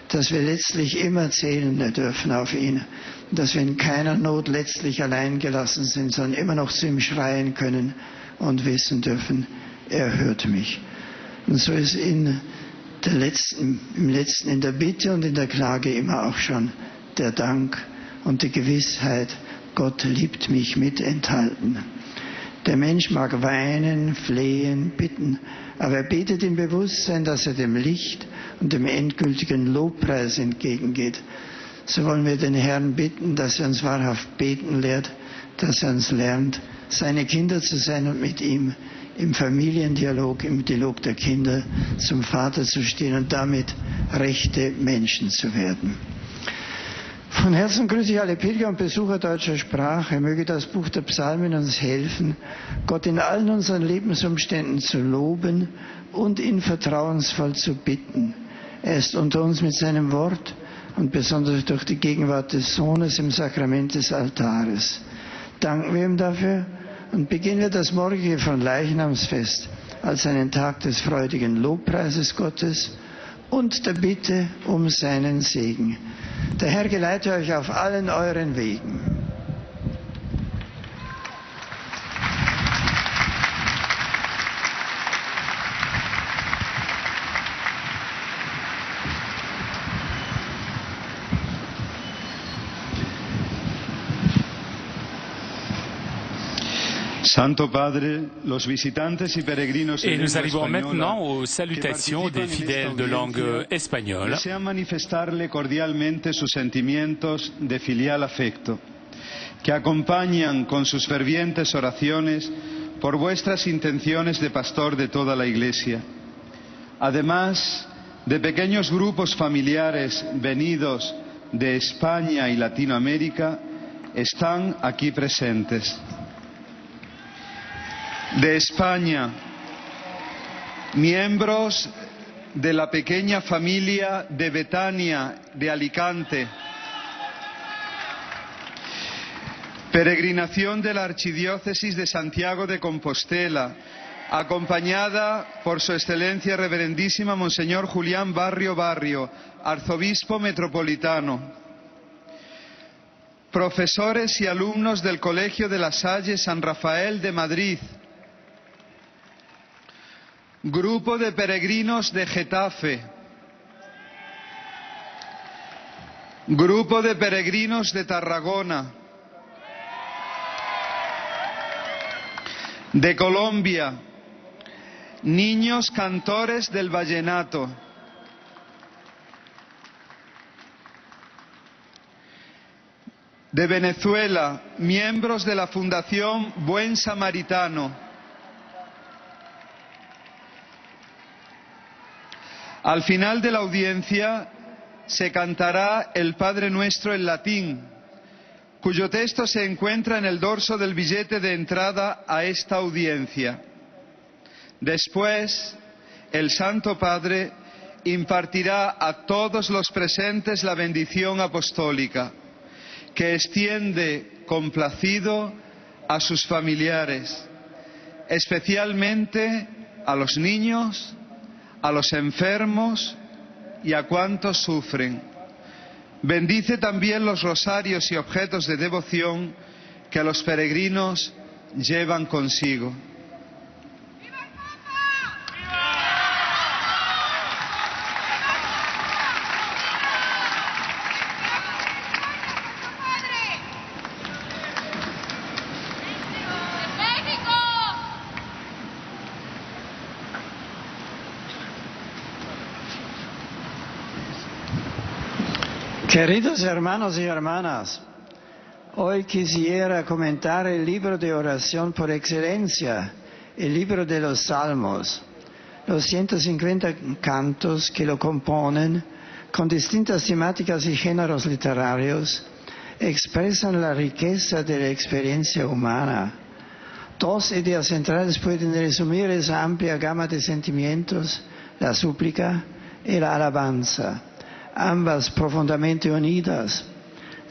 dass wir letztlich immer zählen dürfen auf ihn und dass wir in keiner Not letztlich allein gelassen sind, sondern immer noch zu ihm schreien können und wissen dürfen, er hört mich. Und so ist im Letzten in der Bitte und in der Klage immer auch schon der Dank und die Gewissheit, Gott liebt mich, mit enthalten. Der Mensch mag weinen, flehen, bitten, aber er betet im Bewusstsein, dass er dem Licht und dem endgültigen Lobpreis entgegengeht. So wollen wir den Herrn bitten, dass er uns wahrhaft beten lehrt, dass er uns lernt, seine Kinder zu sein und mit ihm im Familiendialog, im Dialog der Kinder zum Vater zu stehen und damit rechte Menschen zu werden. Von Herzen grüße ich alle Pilger und Besucher deutscher Sprache. Möge das Buch der Psalmen uns helfen, Gott in allen unseren Lebensumständen zu loben und ihn vertrauensvoll zu bitten. Er ist unter uns mit seinem Wort und besonders durch die Gegenwart des Sohnes im Sakrament des Altares. Danken wir ihm dafür und beginnen wir das morgige von Leichnamsfest als einen Tag des freudigen Lobpreises Gottes und der Bitte um seinen Segen. Der Herr geleite euch auf allen euren Wegen. Santo Padre, los visitantes y peregrinos Et nous lengua arrivons maintenant española aux salutations des fidèles de langue espagnole. desean manifestarle cordialmente sus sentimientos de filial afecto, que acompañan con sus fervientes oraciones por vuestras intenciones de pastor de toda la Iglesia. Además de pequeños grupos familiares venidos de España y Latinoamérica, están aquí presentes. De España, miembros de la pequeña familia de Betania de Alicante, peregrinación de la Archidiócesis de Santiago de Compostela, acompañada por Su Excelencia Reverendísima Monseñor Julián Barrio Barrio, Arzobispo Metropolitano, profesores y alumnos del Colegio de la Salle San Rafael de Madrid, grupo de peregrinos de Getafe, grupo de peregrinos de Tarragona, de Colombia, niños cantores del vallenato, de Venezuela, miembros de la Fundación Buen Samaritano, Al final de la audiencia se cantará el Padre Nuestro en latín, cuyo texto se encuentra en el dorso del billete de entrada a esta audiencia. Después, el Santo Padre impartirá a todos los presentes la bendición apostólica, que extiende complacido a sus familiares, especialmente a los niños, a los enfermos y a cuantos sufren. Bendice también los rosarios y objetos de devoción que los peregrinos llevan consigo. Queridos hermanos y hermanas, hoy quisiera comentar el libro de oración por excelencia, el libro de los Salmos. Los 150 cantos que lo componen, con distintas temáticas y géneros literarios, expresan la riqueza de la experiencia humana. Dos ideas centrales pueden resumir esa amplia gama de sentimientos, la súplica y la alabanza, ambas profundamente unidas.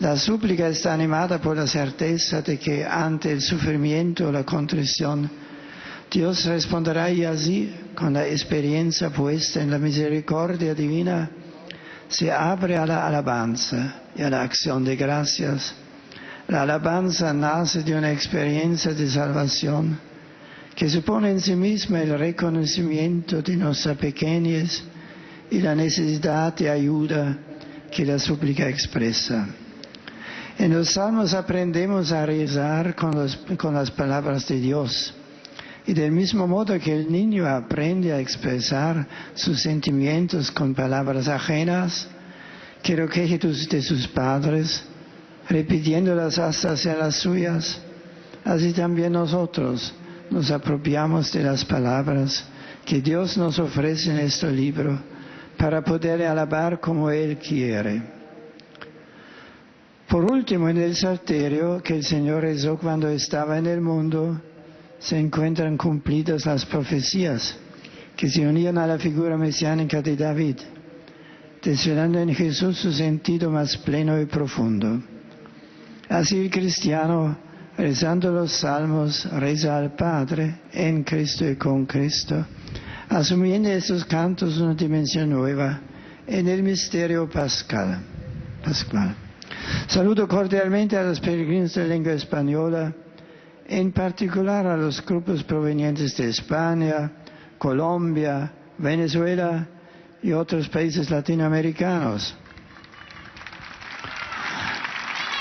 La súplica está animada por la certeza de que ante el sufrimiento o la contrición, Dios responderá, y así, con la experiencia puesta en la misericordia divina, se abre a la alabanza y a la acción de gracias. La alabanza nace de una experiencia de salvación que supone en sí misma el reconocimiento de nuestra pequeñez y la necesidad de ayuda que la súplica expresa. En los Salmos aprendemos a rezar con las palabras de Dios. Y del mismo modo que el niño aprende a expresar sus sentimientos con palabras ajenas, que recoge de sus padres, repitiéndolas hasta ser las suyas, así también nosotros nos apropiamos de las palabras que Dios nos ofrece en este libro, para poder alabar como Él quiere. Por último, en el salterio que el Señor rezó cuando estaba en el mundo, se encuentran cumplidas las profecías que se unían a la figura mesiánica de David, desvelando en Jesús su sentido más pleno y profundo. Así el cristiano, rezando los salmos, reza al Padre en Cristo y con Cristo, asumiendo estos cantos una dimensión nueva en el misterio pascual. Saludo cordialmente a los peregrinos de lengua española, en particular a los grupos provenientes de España, Colombia, Venezuela y otros países latinoamericanos.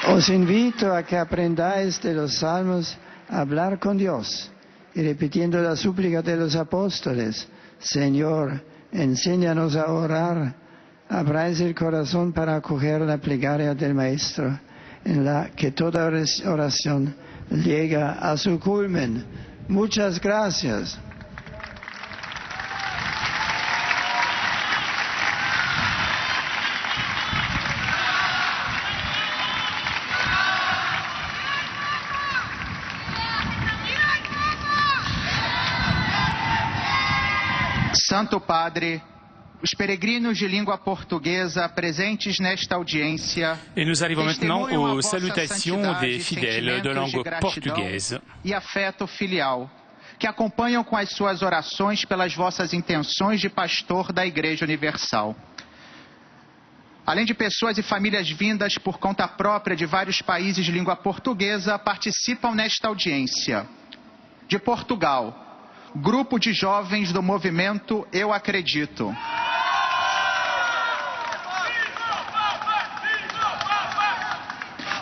Os invito a que aprendáis de los salmos a hablar con Dios y repitiendo la súplica de los apóstoles: Señor, enséñanos a orar, abráis el corazón para acoger la plegaria del Maestro, en la que toda oración llega a su culmen. Muchas gracias. Santo Padre, os peregrinos de língua portuguesa presentes nesta audiência Et nous arrivons maintenant testemunham a aux vossa salutations santidade des e fidèles de sentimentos langue gratidão portugaise. e afeto filial, que acompanham com as suas orações pelas vossas intenções de pastor da Igreja Universal. Além de pessoas e famílias vindas por conta própria de vários países de língua portuguesa, participam nesta audiência. De Portugal, grupo de jovens do movimento Eu Acredito.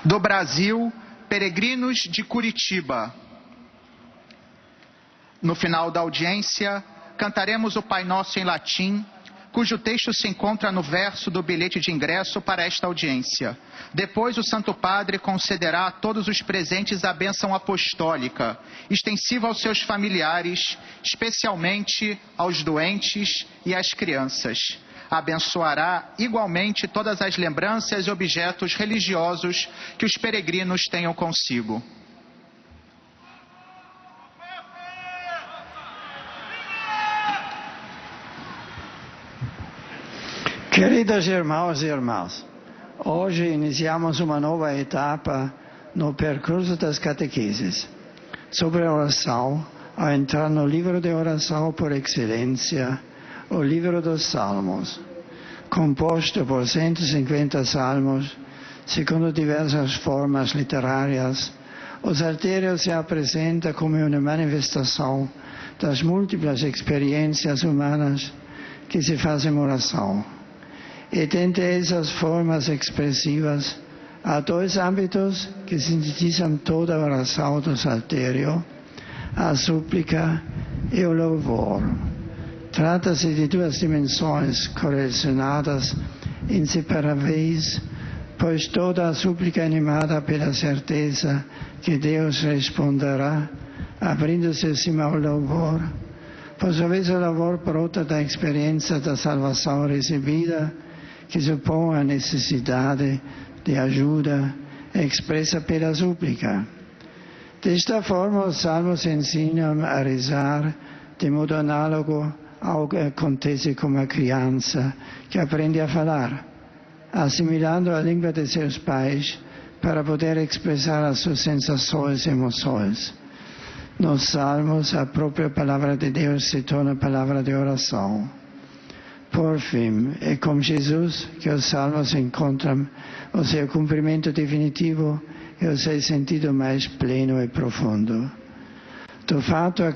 Do Brasil, peregrinos de Curitiba. No final da audiência, cantaremos o Pai Nosso em latim, cujo texto se encontra no verso do bilhete de ingresso para esta audiência. Depois, o Santo Padre concederá a todos os presentes a bênção apostólica, extensiva aos seus familiares, especialmente aos doentes e às crianças. Abençoará igualmente todas as lembranças e objetos religiosos que os peregrinos tenham consigo. Queridos irmãos e irmãs, hoje iniciamos uma nova etapa no percurso das catequeses. Sobre a oração, ao entrar no livro de oração por excelência, o livro dos Salmos, composto por 150 salmos, segundo diversas formas literárias, o saltério se apresenta como uma manifestação das múltiplas experiências humanas que se fazem oração. E dentre essas formas expressivas, há dois âmbitos que sintetizam toda a oração do saltério: a súplica e o louvor. Trata-se de duas dimensões correlacionadas inseparáveis, pois toda a súplica é animada pela certeza que Deus responderá, abrindo-se acima ao louvor. Por sua vez, o louvor brota da experiência da salvação recebida, que supõe a necessidade de ajuda expressa pela súplica. Desta forma, os salmos ensinam a rezar de modo análogo ao que acontece com uma criança que aprende a falar, assimilando a língua de seus pais para poder expressar as suas sensações e emoções. Nos salmos, a própria palavra de Deus se torna palavra de oração. Por fim, é com Jesus que os salmos encontram o seu cumprimento definitivo e o seu sentido mais pleno e profundo. Do fato, o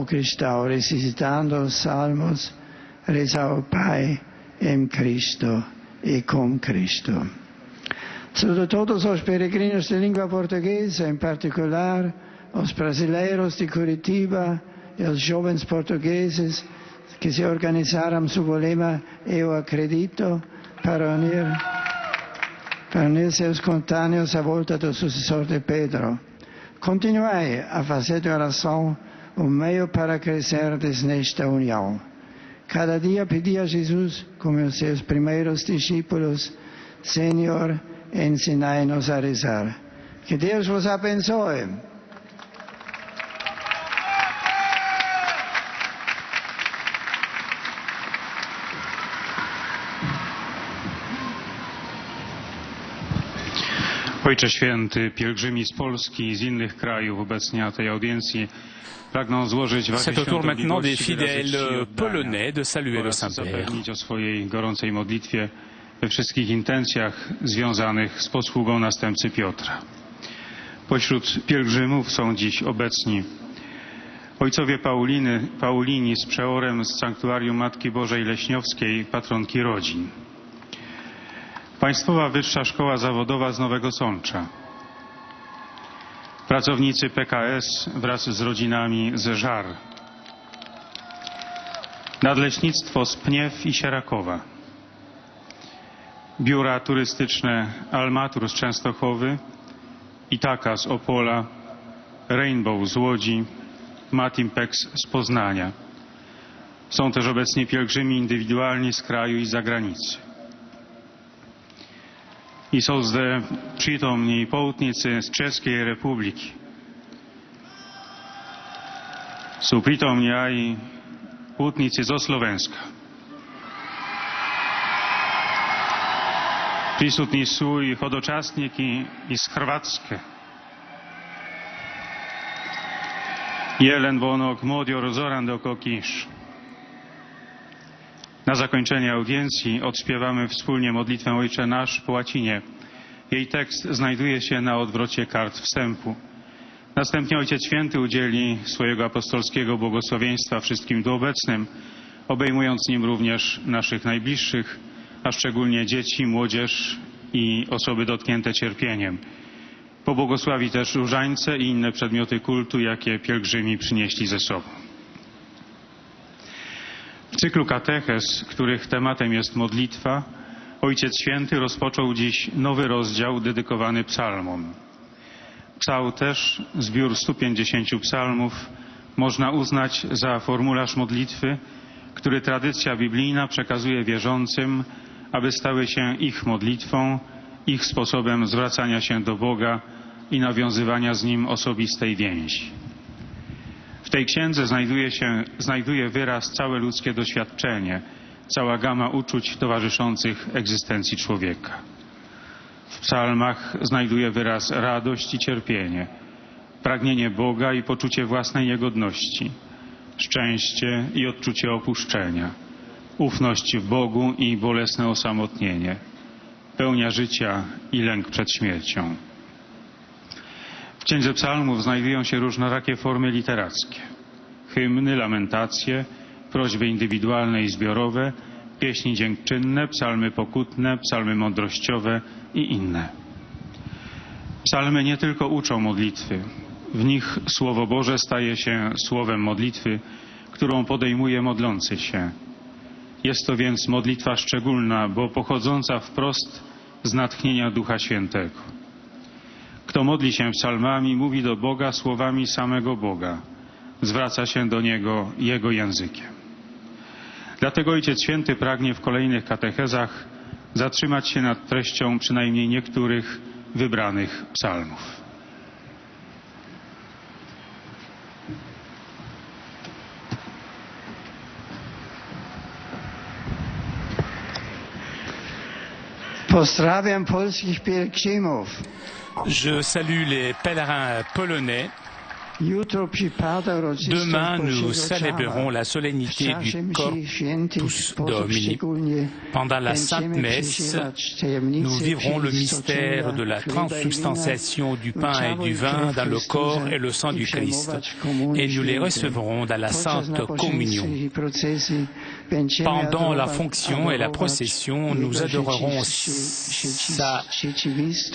cristão, recitando os salmos, reza ao Pai em Cristo e com Cristo. Saúdo todos os peregrinos de língua portuguesa, em particular os brasileiros de Curitiba e os jovens portugueses que se organizaram sob o lema Eu Acredito, para unir seus contâneos à volta do sucessor de Pedro. Continuai a fazer de oração um meio para crescerdes nesta união. Cada dia pedi a Jesus, como os seus primeiros discípulos: Senhor, ensinai-nos a rezar. Que Deus vos abençoe. Ojcze Święty, pielgrzymi z Polski i z innych krajów obecnie na tej audiencji pragną złożyć wasze C'est au tour maintenant des świątobliwości wyrazy fidèles czci oddania polonais de saluer le oraz Saint-Père. zapewnić o swojej gorącej modlitwie we wszystkich intencjach związanych z posługą następcy Piotra. Pośród pielgrzymów są dziś obecni ojcowie Paulini z przeorem z Sanktuarium Matki Bożej Leśniowskiej, patronki rodzin. Państwowa Wyższa Szkoła Zawodowa z Nowego Sącza. Pracownicy PKS wraz z rodzinami z Żar. Nadleśnictwo z Pniew i Sierakowa. Biura turystyczne Almatur z Częstochowy, Itaka z Opola, Rainbow z Łodzi, Matimpex z Poznania. Są też obecnie pielgrzymi indywidualni z kraju i z zagranicy. I są zde przytomni poutnicy z Czeskiej Republiki. Są przytomni i putnicy z Slovenska. Prisutni są i hodočasniki z Hrvatske. Jelen Bonok, Modior, Zoran Dokokisz. Na zakończenie audiencji odśpiewamy wspólnie modlitwę Ojcze Nasz po łacinie. Jej tekst znajduje się na odwrocie kart wstępu. Następnie Ojciec Święty udzieli swojego apostolskiego błogosławieństwa wszystkim tu obecnym, obejmując nim również naszych najbliższych, a szczególnie dzieci, młodzież i osoby dotknięte cierpieniem. Pobłogosławi też różańce i inne przedmioty kultu, jakie pielgrzymi przynieśli ze sobą. W cyklu katechez, których tematem jest modlitwa, Ojciec Święty rozpoczął dziś nowy rozdział dedykowany psalmom. Psalterz, zbiór 150 psalmów, można uznać za formularz modlitwy, który tradycja biblijna przekazuje wierzącym, aby stały się ich modlitwą, ich sposobem zwracania się do Boga i nawiązywania z Nim osobistej więzi. W tej księdze znajduje wyraz całe ludzkie doświadczenie, cała gama uczuć towarzyszących egzystencji człowieka. W psalmach znajduje wyraz radość i cierpienie, pragnienie Boga i poczucie własnej niegodności, szczęście i odczucie opuszczenia, ufność w Bogu i bolesne osamotnienie, pełnia życia i lęk przed śmiercią. W Księdze Psalmów znajdują się różnorakie formy literackie. Hymny, lamentacje, prośby indywidualne i zbiorowe, pieśni dziękczynne, psalmy pokutne, psalmy mądrościowe i inne. Psalmy nie tylko uczą modlitwy. W nich Słowo Boże staje się słowem modlitwy, którą podejmuje modlący się. Jest to więc modlitwa szczególna, bo pochodząca wprost z natchnienia Ducha Świętego. Kto modli się psalmami, mówi do Boga słowami samego Boga. Zwraca się do Niego Jego językiem. Dlatego Ojciec Święty pragnie w kolejnych katechezach zatrzymać się nad treścią przynajmniej niektórych wybranych psalmów. Pozdrawiam polskich pielgrzymów. Je salue les pèlerins polonais. Demain, nous célébrerons la solennité du Corpus Domini. Pendant la Sainte Messe, nous vivrons le mystère de la transsubstantiation du pain et du vin dans le corps et le sang du Christ, et nous les recevrons dans la Sainte Communion. Pendant la fonction et la procession, nous adorerons sa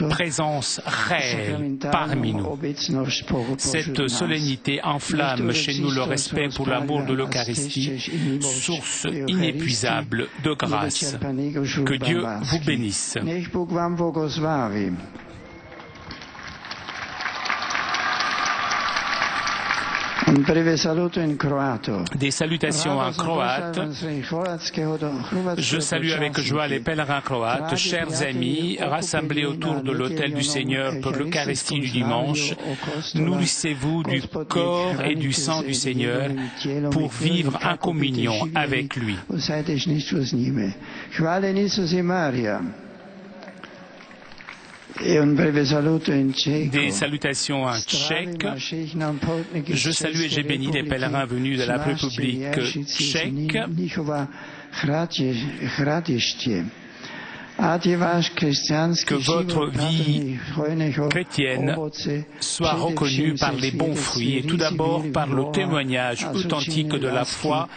présence réelle parmi nous. Cette solennité enflamme chez nous le respect pour l'amour de l'Eucharistie, source inépuisable de grâce. Que Dieu vous bénisse. Des salutations en croate. Je salue avec joie les pèlerins croates, chers amis, rassemblés autour de l'autel du Seigneur pour l'Eucharistie du dimanche. Nourrissez-vous du corps et du sang du Seigneur pour vivre en communion avec lui. Des salutations en tchèque. Je salue et j'ai béni les pèlerins venus de la République tchèque. Que votre vie chrétienne soit reconnue par les bons fruits et tout d'abord par le témoignage authentique de la foi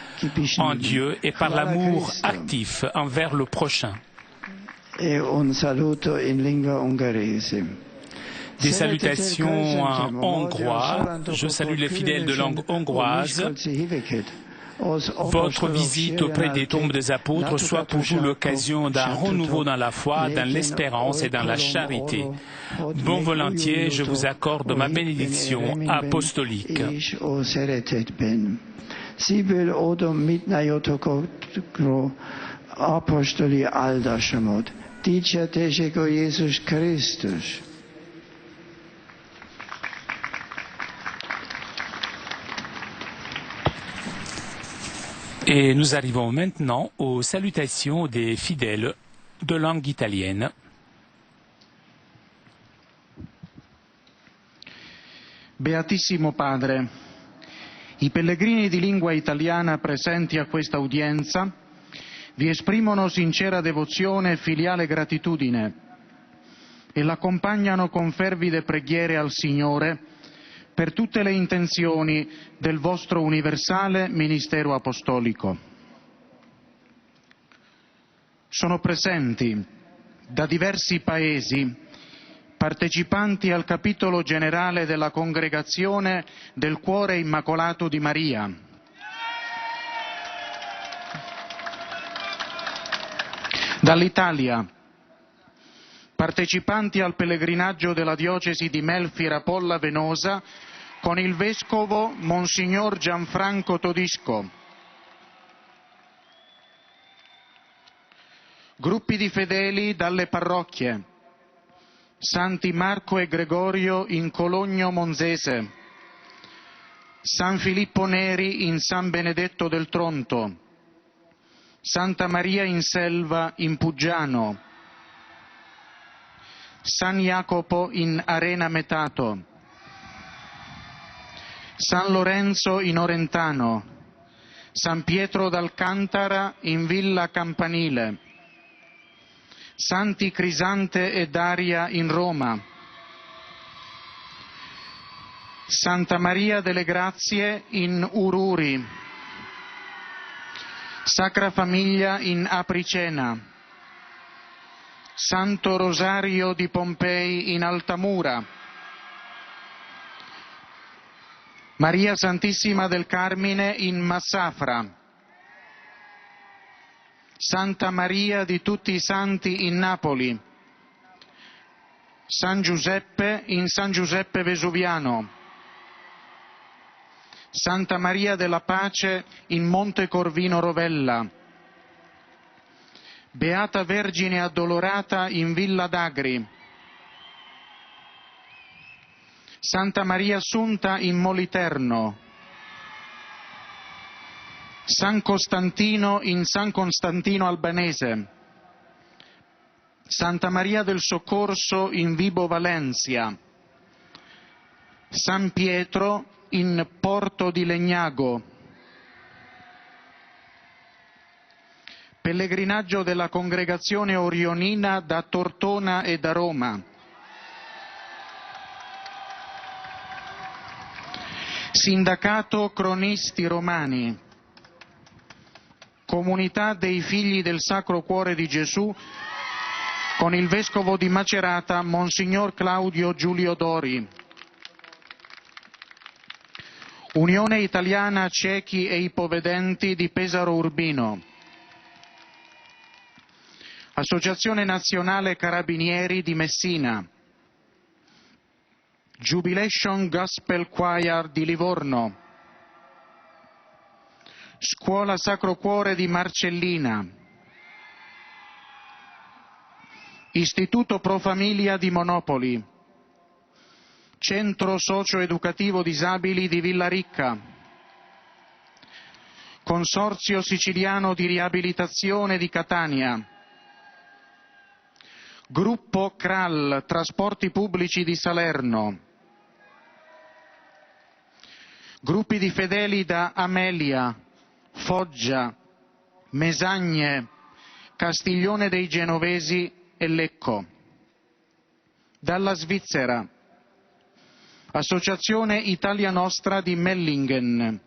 en Dieu et par l'amour actif envers le prochain. Des salutations en hongrois. Je salue les fidèles de langue hongroise. Votre visite auprès des tombes des apôtres soit pour vous l'occasion d'un renouveau dans la foi, dans l'espérance et dans la charité. Bon volontiers, je vous accorde ma bénédiction apostolique. Apostoli áldásamod, dicsértésego Jézus Krisztus. Et nous arrivons maintenant aux salutations des fidèles de langue italienne. Beatissimo Padre, i pellegrini di lingua italiana presenti a questa udienza vi esprimono sincera devozione e filiale gratitudine e l'accompagnano con fervide preghiere al Signore per tutte le intenzioni del vostro universale ministero apostolico. Sono presenti da diversi paesi partecipanti al capitolo generale della Congregazione del Cuore Immacolato di Maria, Dall'Italia, partecipanti al pellegrinaggio della diocesi di Melfi-Rapolla Venosa con il vescovo Monsignor Gianfranco Todisco. Gruppi di fedeli dalle parrocchie Santi Marco e Gregorio in Cologno Monzese, San Filippo Neri in San Benedetto del Tronto, Santa Maria in Selva in Puggiano, San Jacopo in Arena Metato, San Lorenzo in Orentano, San Pietro d'Alcantara in Villa Campanile, Santi Crisante e Daria in Roma, Santa Maria delle Grazie in Ururi, Sacra Famiglia in Apricena, Santo Rosario di Pompei in Altamura, Maria Santissima del Carmine in Massafra, Santa Maria di Tutti i Santi in Napoli, San Giuseppe in San Giuseppe Vesuviano, Santa Maria della Pace in Monte Corvino Rovella, Beata Vergine Addolorata in Villa d'Agri, Santa Maria Assunta in Moliterno, San Costantino in San Costantino Albanese, Santa Maria del Soccorso in Vibo Valencia, San Pietro in Porto di Legnago, pellegrinaggio della Congregazione Orionina da Tortona e da Roma, Sindacato Cronisti Romani, Comunità dei Figli del Sacro Cuore di Gesù con il Vescovo di Macerata, Monsignor Claudio Giulio Dori, Unione Italiana Ciechi e Ipovedenti di Pesaro Urbino, Associazione Nazionale Carabinieri di Messina, Jubilation Gospel Choir di Livorno, Scuola Sacro Cuore di Marcellina, Istituto Pro Familia di Monopoli, Centro Socio-Educativo Disabili di Villaricca, Consorzio Siciliano di Riabilitazione di Catania, Gruppo CRAL Trasporti Pubblici di Salerno, gruppi di fedeli da Amelia, Foggia, Mesagne, Castiglione dei Genovesi e Lecco. Dalla Svizzera, Associazione Italia Nostra di Mellingen.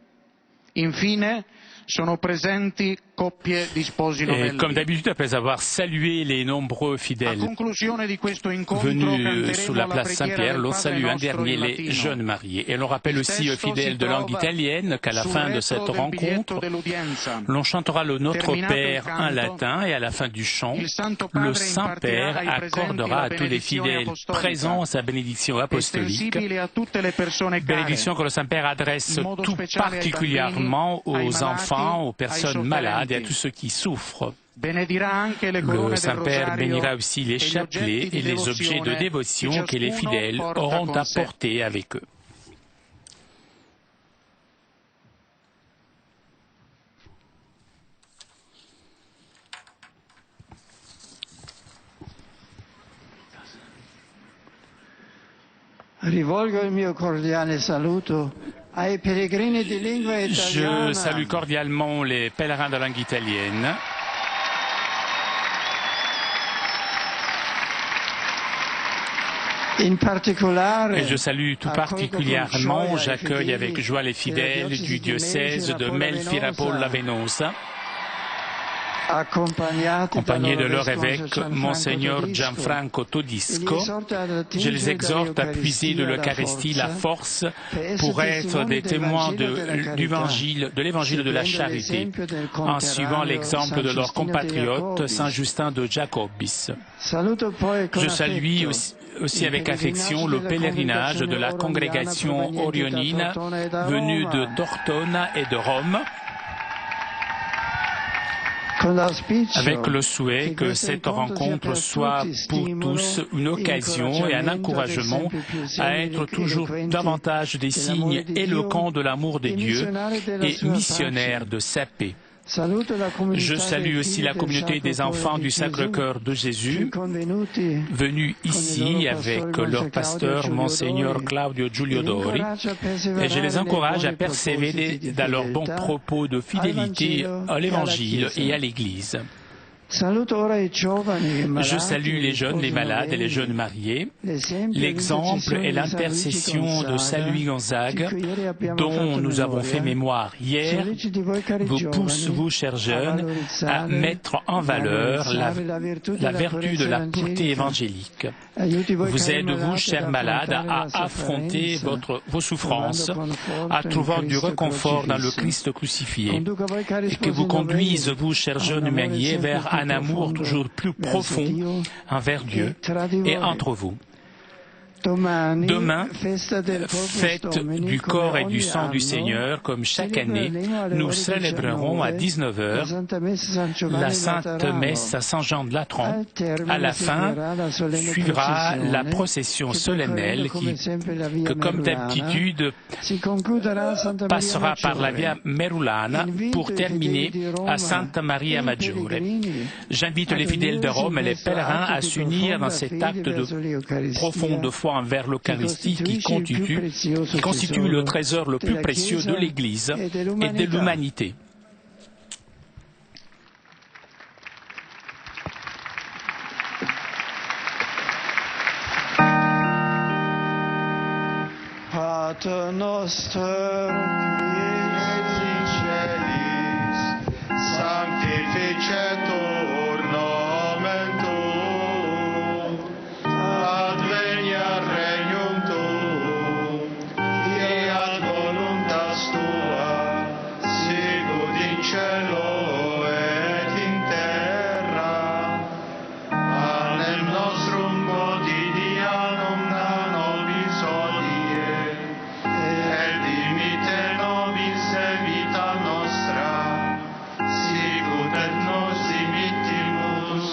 Infine, sono presenti coppie di sposi novelli. Comme d'habitude, après avoir salué les nombreux fidèles venus sur la place Saint-Pierre, l'on salue un dernier les jeunes mariés. Et l'on rappelle aussi aux fidèles de langue italienne qu'à la fin de cette rencontre, l'on chantera le Notre Père en latin et à la fin du chant, le Saint-Père accordera à tous les fidèles présents sa bénédiction apostolique, bénédiction que le Saint-Père adresse tout particulièrement aux enfants, aux personnes malades et à tous ceux qui souffrent. Le Saint-Père bénira aussi les chapelets et les objets de dévotion que les fidèles auront apportés avec eux. Rivolgo il mio cordiale saluto ai pellegrini di lingua italiana. Je salue cordialement les pèlerins de langue italienne. Et je salue tout particulièrement, j'accueille avec joie les fidèles du diocèse de Melfi-Rapolla Venosa, accompagnés de leur évêque, Monseigneur Gianfranco Todisco. Je les exhorte à puiser de l'Eucharistie la force pour être des témoins de l'évangile de la charité, en suivant l'exemple de leur compatriote Saint Justin de Jacobis. Je salue aussi avec affection le pèlerinage de la congrégation orionine venue de Tortona et de Rome, avec le souhait que cette rencontre soit pour tous une occasion et un encouragement à être toujours davantage des signes éloquents de l'amour de Dieu et missionnaires de sa paix. Je salue aussi la communauté des enfants du Sacré-Cœur de Jésus, venus ici avec leur pasteur, Monseigneur Claudio Giulio Dori, et je les encourage à persévérer dans leurs bons propos de fidélité à l'Évangile et à l'Église. Je salue les jeunes, les malades et les jeunes mariés. L'exemple et l'intercession de Saint Louis Gonzague, dont nous avons fait mémoire hier, vous pousse, vous, chers jeunes, à mettre en valeur la vertu de la pureté évangélique. Vous aide, vous, chers malades, à affronter vos souffrances, à trouver du réconfort dans le Christ crucifié, et que vous conduise, vous, chers jeunes mariés, vers un amour toujours plus profond envers Dieu et entre vous. Demain, fête du corps et du sang du Seigneur, comme chaque année, nous célébrerons à 19h la Sainte Messe à Saint-Jean de Latran. À la fin, suivra la procession solennelle que, comme d'habitude, passera par la Via Merulana pour terminer à Santa Maria Maggiore. J'invite les fidèles de Rome et les pèlerins à s'unir dans cet acte de profonde foi envers l'Eucharistie qui constitue le trésor le plus précieux de l'Église et de l'humanité. Pater noster, sanctificetur nomen tuum, adveniat regnum tuum, fiat voluntas tua, sicut in cielo et in terra. Panem nostrum quotidianum da nobis hodie, et dimite nobis vita nostra, sicut et nos dimittimus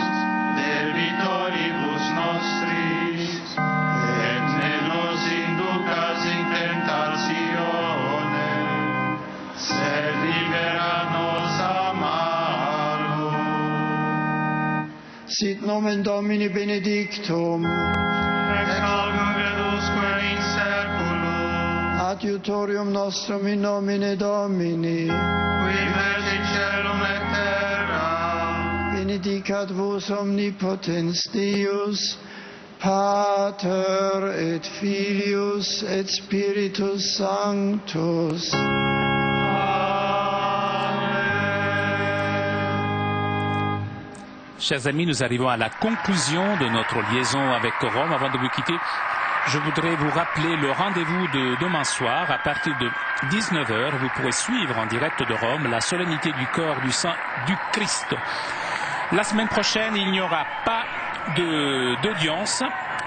debitoribus nostris, et ne nos inducas in tentationem, sed libera nos a malo. Sit nomen Domini benedictum, Ex hoc nunc in seculum, adiutorium nostrum in nomine Domini, qui fecit celum et terra, benedicat vos omnipotens Deus, Pater et Filius et Spiritus Sanctus. Chers amis, nous arrivons à la conclusion de notre liaison avec Rome. Avant de vous quitter, je voudrais vous rappeler le rendez-vous de demain soir. À partir de 19h, vous pourrez suivre en direct de Rome la solennité du corps du sang du Christ. La semaine prochaine, il n'y aura pas d'audience,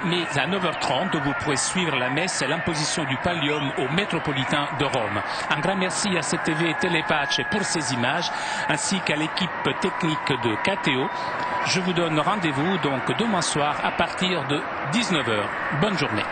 mais à 9h30, vous pourrez suivre la messe et l'imposition du pallium au métropolitain de Rome. Un grand merci à CTV et Telepace pour ces images, ainsi qu'à l'équipe technique de KTO. Je vous donne rendez-vous donc demain soir à partir de 19h. Bonne journée.